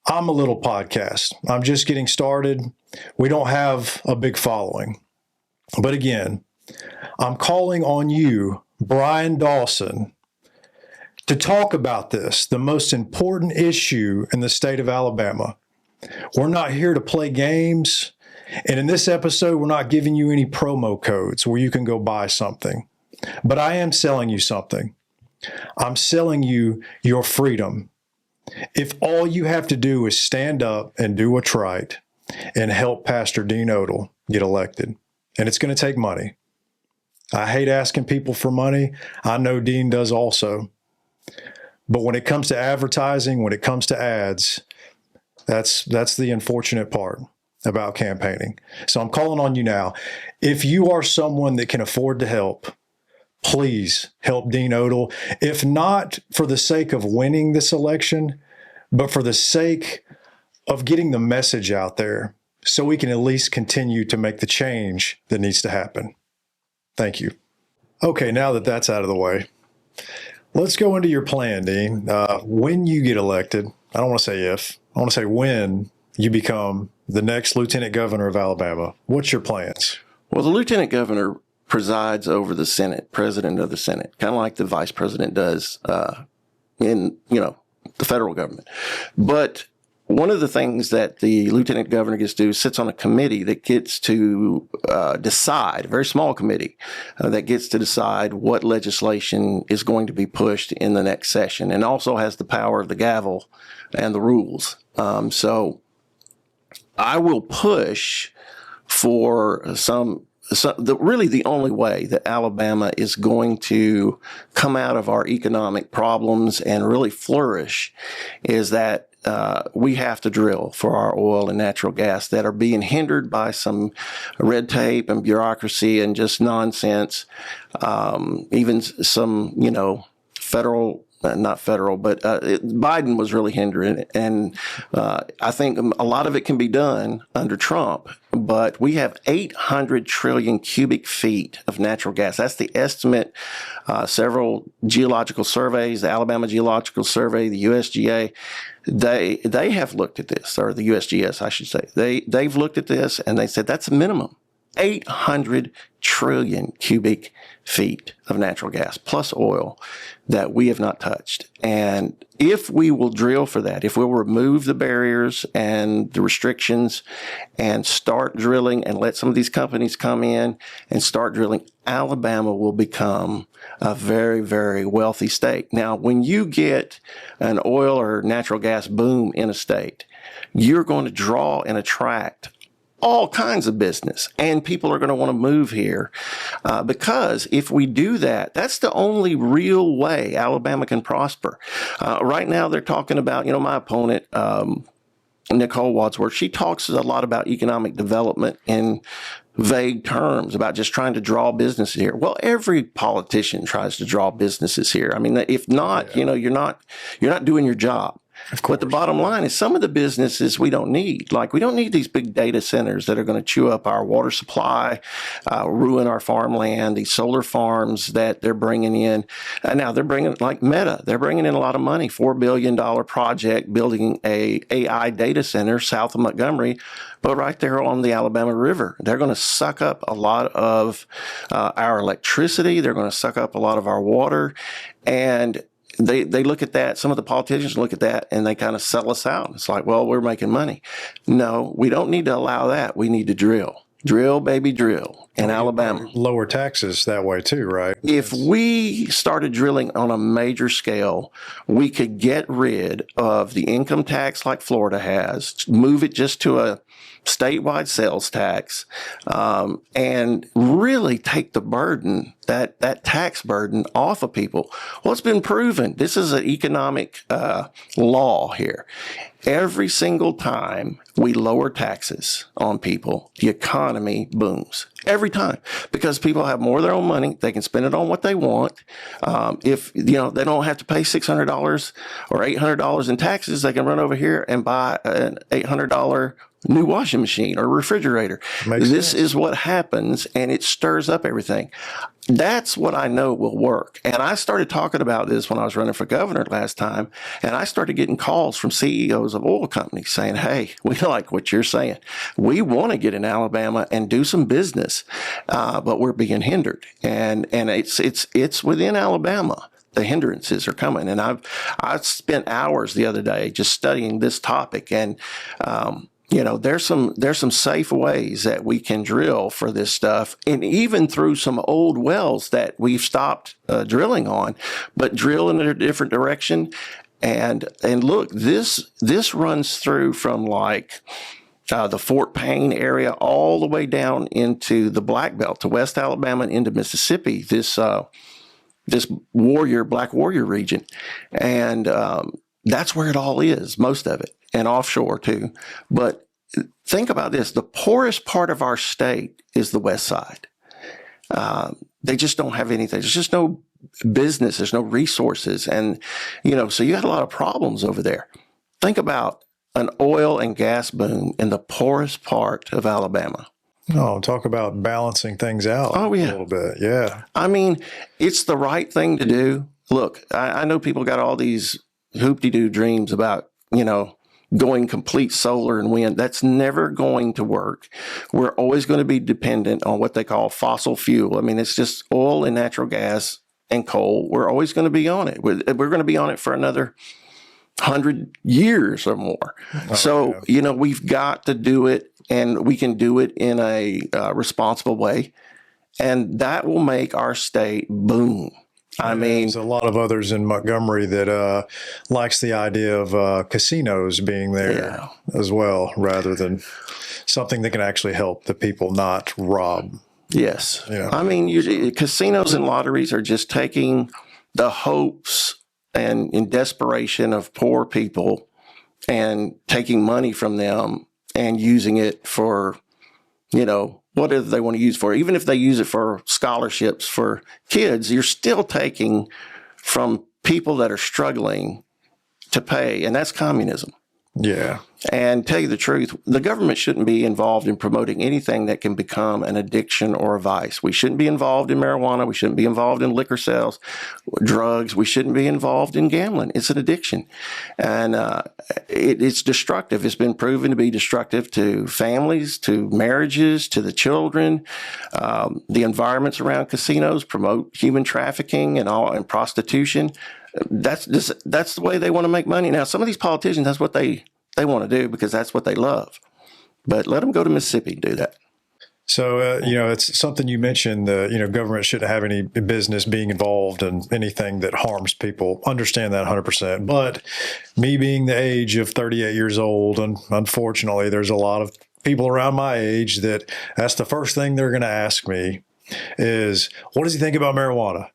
I'm a little podcast. I'm just getting started. We don't have a big following. But again, I'm calling on you, Brian Dawson, to talk about this, the most important issue in the state of Alabama. We're not here to play games. And in this episode, we're not giving you any promo codes where you can go buy something. But I am selling you something. I'm selling you your freedom. If all you have to do is stand up and do what's right and help Pastor Dean Odle get elected, and it's going to take money. I hate asking people for money. I know Dean does also. But when it comes to advertising, when it comes to ads, that's the unfortunate part about campaigning. So I'm calling on you now. If you are someone that can afford to help, please help Dean Odle. If not for the sake of winning this election, but for the sake of getting the message out there so we can at least continue to make the change that needs to happen. Thank you. Okay, now that that's out of the way, let's go into your plan, Dean. When you get elected, I don't want to say if, I want to say when you become the next lieutenant governor of Alabama. What's your plans? Well, the lieutenant governor presides over the Senate, president of the Senate, kind of like the vice president does in, the federal government. But one of the things that the lieutenant governor gets to do is sits on a committee that gets to decide, a very small committee, that gets to decide what legislation is going to be pushed in the next session, and also has the power of the gavel and the rules. So I will push for really the only way that Alabama is going to come out of our economic problems and really flourish is that we have to drill for our oil and natural gas that are being hindered by some red tape and bureaucracy and just nonsense. Even some, not federal, but Biden was really hindering it. And I think a lot of it can be done under Trump, but we have 800 trillion cubic feet of natural gas. That's the estimate. Several geological surveys, the Alabama Geological Survey, the USGA, they have looked at this, or the USGS, I should say. They've looked at this and they said that's a minimum. 800 trillion cubic feet of natural gas plus oil that we have not touched. And if we will drill for that, if we'll remove the barriers and the restrictions and start drilling and let some of these companies come in and start drilling, Alabama will become a very, very wealthy state. Now, when you get an oil or natural gas boom in a state, you're going to draw and attract all kinds of business, and people are going to want to move here because if we do that, that's the only real way Alabama can prosper. Right now, they're talking about, my opponent, Nicole Wadsworth, she talks a lot about economic development in vague terms about just trying to draw businesses here. Well, every politician tries to draw businesses here. I mean, if not, you're not doing your job. But the bottom line is some of the businesses we don't need. Like, we don't need these big data centers that are going to chew up our water supply, ruin our farmland, these solar farms that they're bringing in. Now they're bringing, like Meta, they're bringing in a lot of money, $4 billion project building a AI data center south of Montgomery, but right there on the Alabama River. They're going to suck up a lot of our electricity. They're going to suck up a lot of our water. And they look at that, some of the politicians look at that and they kind of sell us out. It's like, well, we're making money. No, we don't need to allow that. We need to drill. Drill, baby, drill in Alabama. Lower taxes that way too, right? If we started drilling on a major scale, we could get rid of the income tax like Florida has, move it just to a statewide sales tax, and really take the burden, that tax burden off of people. Well, it's been proven. This is an economic law here. Every single time we lower taxes on people, the economy booms. Every time. Because people have more of their own money. They can spend it on what they want. If, they don't have to pay $600 or $800 in taxes, they can run over here and buy an $800 new washing machine or refrigerator. This is what happens, and it stirs up everything. That's what I know will work. And I started talking about this when I was running for governor last time, and I started getting calls from CEOs of oil companies saying, hey, we like what you're saying. We want to get in Alabama and do some business, but we're being hindered. And it's within Alabama the hindrances are coming. And I spent hours the other day just studying this topic, and there's some safe ways that we can drill for this stuff, and even through some old wells that we've stopped drilling on, but drill in a different direction. And look, this runs through from like the Fort Payne area all the way down into the Black Belt to West Alabama and into Mississippi. This Black Warrior region, and that's where it all is, most of it, and offshore too. But think about this: the poorest part of our state is the west side. They just don't have anything. There's just no business. There's no resources, and so you got a lot of problems over there. Think about an oil and gas boom in the poorest part of Alabama. Oh, talk about balancing things out a little bit. Yeah. I mean, it's the right thing to do. Look, I know people got all these hoop-de-doo dreams about, going complete solar and wind. That's never going to work. We're always going to be dependent on what they call fossil fuel. I mean, it's just oil and natural gas and coal. We're always going to be on it. We're going to be on it for another 100 years or more. We've got to do it, and we can do it in a responsible way, and that will make our state boom. There's a lot of others in Montgomery that likes the idea of casinos being there as well, rather than something that can actually help the people, not rob. Yes. Casinos and lotteries are just taking the hopes and in desperation of poor people and taking money from them and using it for, whatever they want to use for. Even if they use it for scholarships for kids, you're still taking from people that are struggling to pay, and that's communism. Yeah. And tell you the truth, the government shouldn't be involved in promoting anything that can become an addiction or a vice. We shouldn't be involved in marijuana. We shouldn't be involved in liquor sales, drugs. We shouldn't be involved in gambling. It's an addiction. And it's destructive. It's been proven to be destructive to families, to marriages, to the children. The environments around casinos promote human trafficking and prostitution. That's the way they want to make money. Now, some of these politicians, that's what they want to do because that's what they love. But let them go to Mississippi and do that. So, it's something you mentioned, government shouldn't have any business being involved in anything that harms people. Understand that 100%. But me being the age of 38 years old, and unfortunately, there's a lot of people around my age that's the first thing they're going to ask me is, what does he think about marijuana?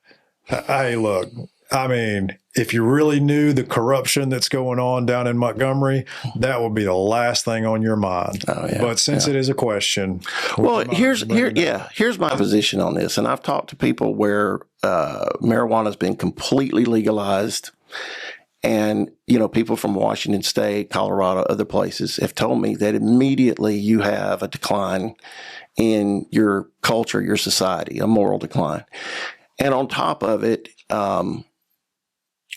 Hey, look. I mean, if you really knew the corruption that's going on down in Montgomery, that would be the last thing on your mind. Oh, yeah, but since it is a question, well, here's my position on this, and I've talked to people where marijuana has been completely legalized, and people from Washington State, Colorado, other places have told me that immediately you have a decline in your culture, your society, a moral decline, and on top of it.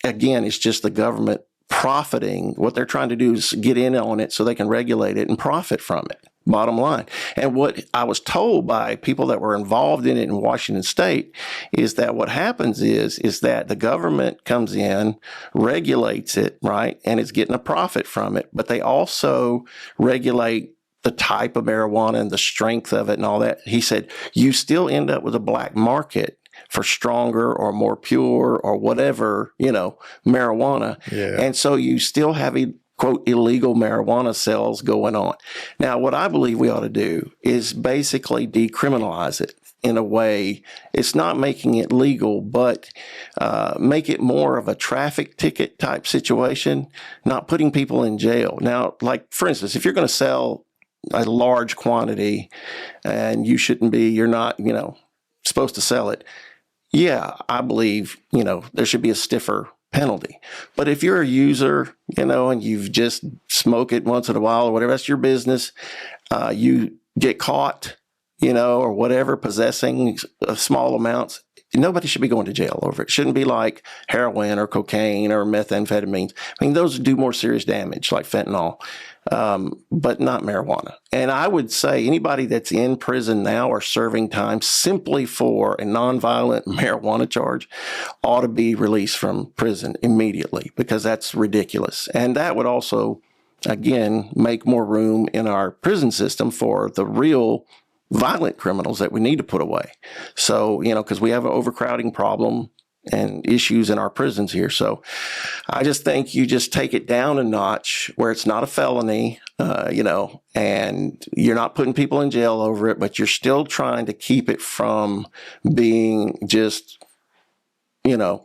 Again, it's just the government profiting. What they're trying to do is get in on it so they can regulate it and profit from it, bottom line. And what I was told by people that were involved in it in Washington State is that what happens is that the government comes in, regulates it, right, and it's getting a profit from it. But they also regulate the type of marijuana and the strength of it and all that. He said, you still end up with a black market for stronger or more pure or whatever, marijuana. Yeah. And so you still have quote, illegal marijuana sales going on. Now, what I believe we ought to do is basically decriminalize it in a way. It's not making it legal, but make it more of a traffic ticket type situation, not putting people in jail. Now, like, for instance, if you're going to sell a large quantity and you're not, supposed to sell it. Yeah, I believe, there should be a stiffer penalty. But if you're a user, and you've just smoke it once in a while or whatever, that's your business. You get caught, or whatever, possessing small amounts. nobody should be going to jail over it. It shouldn't be like heroin or cocaine or methamphetamines. I mean, those do more serious damage, like fentanyl, but not marijuana. And I would say anybody that's in prison now or serving time simply for a nonviolent marijuana charge ought to be released from prison immediately, because that's ridiculous. And that would also, again, make more room in our prison system for the real violent criminals that we need to put away. So, because we have an overcrowding problem and issues in our prisons here. So I just think you just take it down a notch where it's not a felony, and you're not putting people in jail over it, but you're still trying to keep it from being just,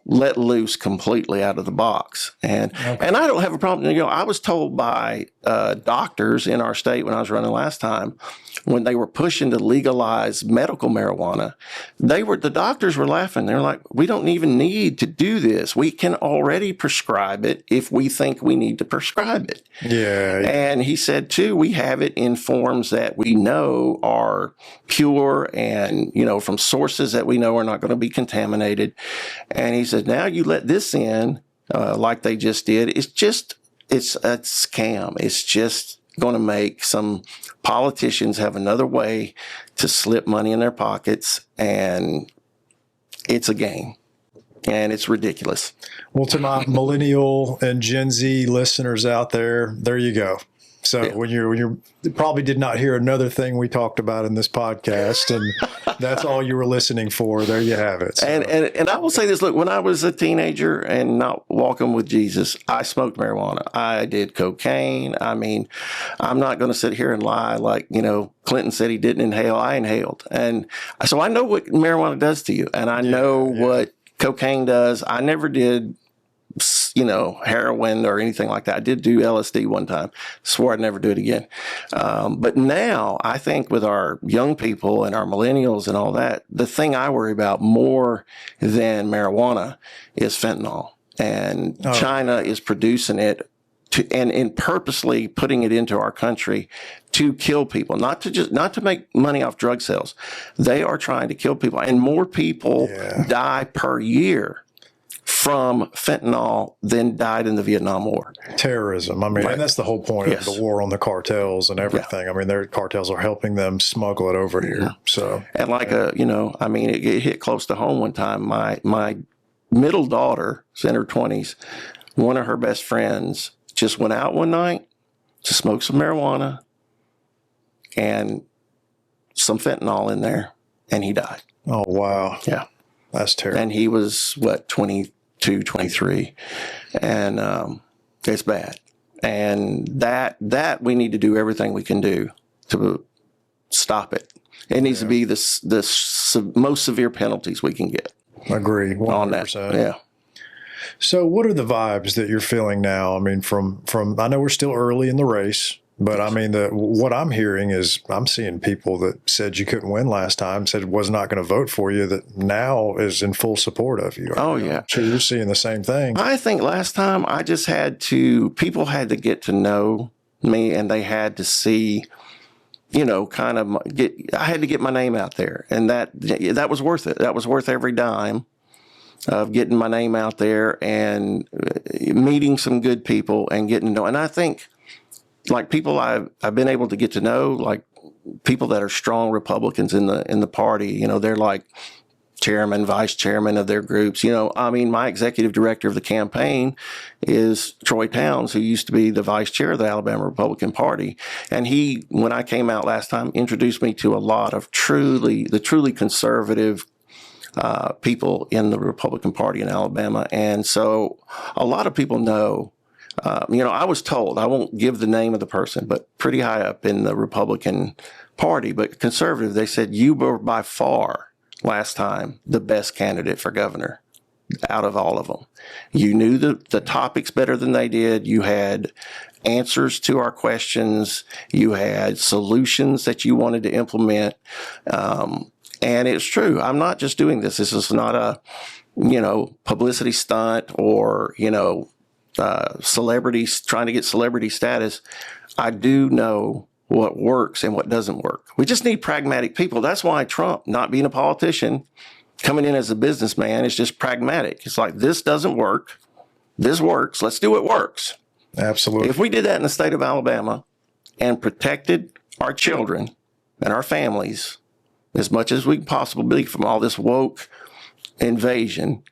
let loose completely out of the box. And and I don't have a problem. I was told by doctors in our state when I was running last time, when they were pushing to legalize medical marijuana, the doctors were laughing. They're like, we don't even need to do this. We can already prescribe it if we think we need to prescribe it. Yeah. And he said, too, we have it in forms that we know are pure and, from sources that we know are not going to be contaminated. And he said, now you let this in, like they just did, it's a scam. It's just going to make some politicians have another way to slip money in their pockets, and it's a game, and it's ridiculous. Well, to my millennial and Gen Z listeners out there you go. So when you probably did not hear another thing we talked about in this podcast, and that's all you were listening for, there you have it. So. And I will say this, look, when I was a teenager and not walking with Jesus, I smoked marijuana. I did cocaine. I mean, I'm not going to sit here and lie like, Clinton said he didn't inhale. I inhaled. And so I know what marijuana does to you, and I know what cocaine does. I never did heroin or anything like that. I did do LSD one time. Swore I'd never do it again. But now I think with our young people and our millennials and all that, the thing I worry about more than marijuana is fentanyl. And China is producing it and purposely putting it into our country to kill people, not to make money off drug sales. They are trying to kill people, and more people die per year from fentanyl than died in the Vietnam War. Terrorism. I mean, and that's the whole point of the war on the cartels and everything. I mean, their cartels are helping them smuggle it over here. So, and it hit close to home one time. My middle daughter, she's in her 20s, one of her best friends just went out one night to smoke some marijuana and some fentanyl in there, and he died. Oh, wow. Yeah. That's terrible. And he was, 22, 23. And it's bad. And that we need to do everything we can do to stop it. It needs to be the most severe penalties we can get. Agree. 100%. On that. Yeah. So what are the vibes that you're feeling now? I mean, from I know we're still early in the race, but I mean, what I'm hearing is I'm seeing people that said you couldn't win last time, said was not going to vote for you, that now is in full support of you. Oh, yeah. So you're seeing the same thing. I think last time I just people had to get to know me, and they had to see, I had to get my name out there, and that was worth it. That was worth every dime of getting my name out there and meeting some good people and getting to know. And I think, like, people I've been able to get to know, like people that are strong Republicans in the party, they're like chairman, vice chairman of their groups. My executive director of the campaign is Troy Towns, who used to be the vice chair of the Alabama Republican Party. And he, when I came out last time, introduced me to a lot of truly conservative people in the Republican Party in Alabama. And so a lot of people know, I was told, I won't give the name of the person, but pretty high up in the Republican Party, but conservative, they said you were by far last time the best candidate for governor out of all of them. You knew the topics better than they did. You had answers to our questions. You had solutions that you wanted to implement. And it's true. I'm not just doing this. This is not a, publicity stunt or, celebrities trying to get celebrity status. I do know what works and what doesn't work. We just need pragmatic people. That's why Trump, not being a politician, coming in as a businessman is just pragmatic. It's like, this doesn't work. This works. Let's do what works. Absolutely. If we did that in the state of Alabama and protected our children and our families as much as we can possibly from all this woke invasion,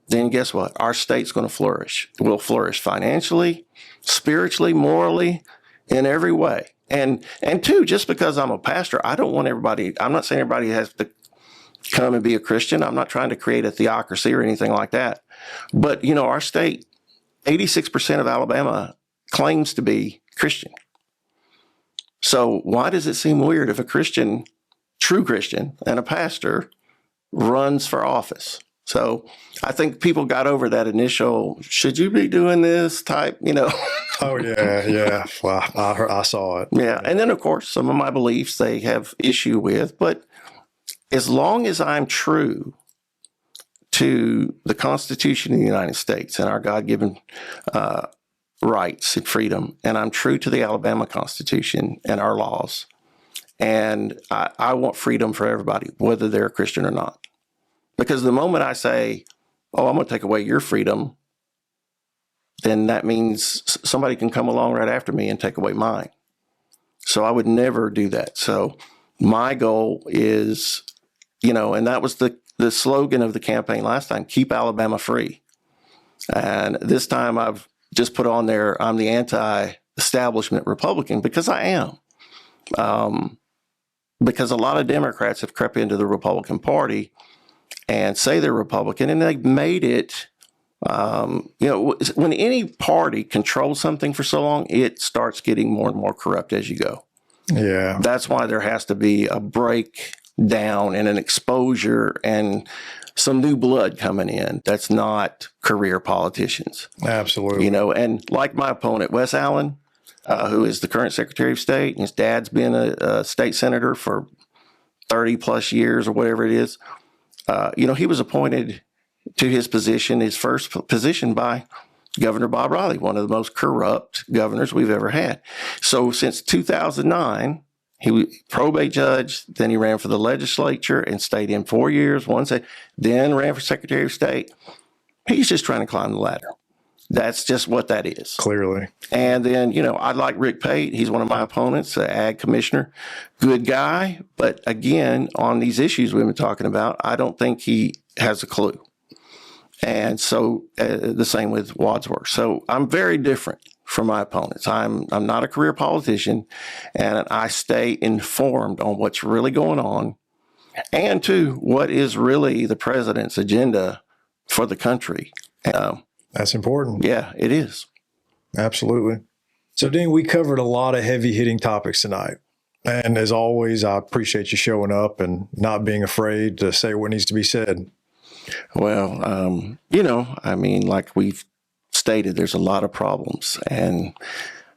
then guess what? Our state's going to flourish. We'll flourish financially, spiritually, morally, in every way. And two, just because I'm a pastor, I don't want everybody, I'm not saying everybody has to come and be a Christian. I'm not trying to create a theocracy or anything like that. But, you know, our state, 86% of Alabama claims to be Christian. So why does it seem weird if a Christian, true Christian, and a pastor runs for office? So I think people got over that initial, should you be doing this type, you know? Oh, yeah. Well, I saw it. Yeah. And then, of course, some of my beliefs they have issue with. But as long as I'm true to the Constitution of the United States and our God-given rights and freedom, and I'm true to the Alabama Constitution and our laws, and I want freedom for everybody, whether they're a Christian or not. Because the moment I say, oh, I'm going to take away your freedom, then that means somebody can come along right after me and take away mine. So I would never do that. So my goal is, you know, and that was the slogan of the campaign last time, keep Alabama free. And this time I've just put on there, I'm the anti-establishment Republican, because I am. Because a lot of Democrats have crept into the Republican Party and say they're Republican, and they've made it, you know, when any party controls something for so long, it starts getting more and more corrupt as you go. Yeah. That's why there has to be a breakdown and an exposure and some new blood coming in that's not career politicians. Absolutely. You know, and like my opponent, Wes Allen, who is the current Secretary of State, and his dad's been a state senator for 30 plus years or whatever it is. You know, he was appointed to his position, his first position, by Governor Bob Riley, one of the most corrupt governors we've ever had. So since 2009, he was probate judge, then he ran for the legislature and stayed in 4 years, then ran for Secretary of State. He's just trying to climb the ladder. That's just what that is. Clearly. And then, you know, I like Rick Pate. He's one of my opponents, the ag commissioner. Good guy. But again, on these issues we've been talking about, I don't think he has a clue. And so the same with Wadsworth. So I'm very different from my opponents. I'm not a career politician, and I stay informed on what's really going on, and two, what is really the president's agenda for the country. That's important. Yeah, it is. Absolutely. So, Dean, we covered a lot of heavy-hitting topics tonight. And as always, I appreciate you showing up and not being afraid to say what needs to be said. Well, you know, I mean, like we've stated, there's a lot of problems, and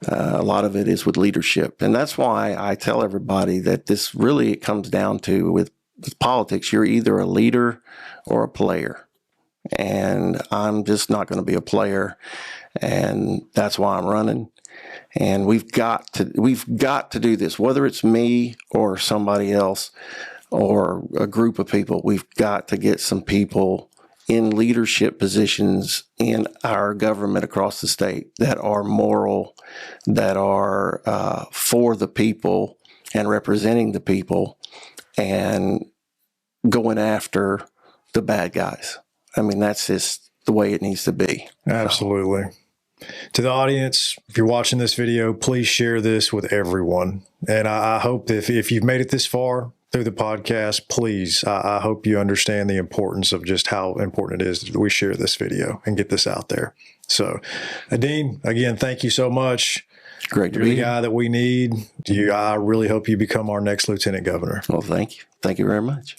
a lot of it is with leadership. And that's why I tell everybody that this really, it comes down to with politics, you're either a leader or a player. And I'm just not going to be a player, and that's why I'm running. And we've got to do this, whether it's me or somebody else or a group of people. We've got to get some people in leadership positions in our government across the state that are moral, that are for the people and representing the people, and going after the bad guys. I mean, that's just the way it needs to be. Absolutely. To the audience, if you're watching this video, please share this with everyone. And I hope that if you've made it this far through the podcast, please, I hope you understand the importance of just how important it is that we share this video and get this out there. So, Dean, again, thank you so much. Great to You're be the here. guy that we need. I really hope you become our next lieutenant governor. Well, thank you. Thank you very much.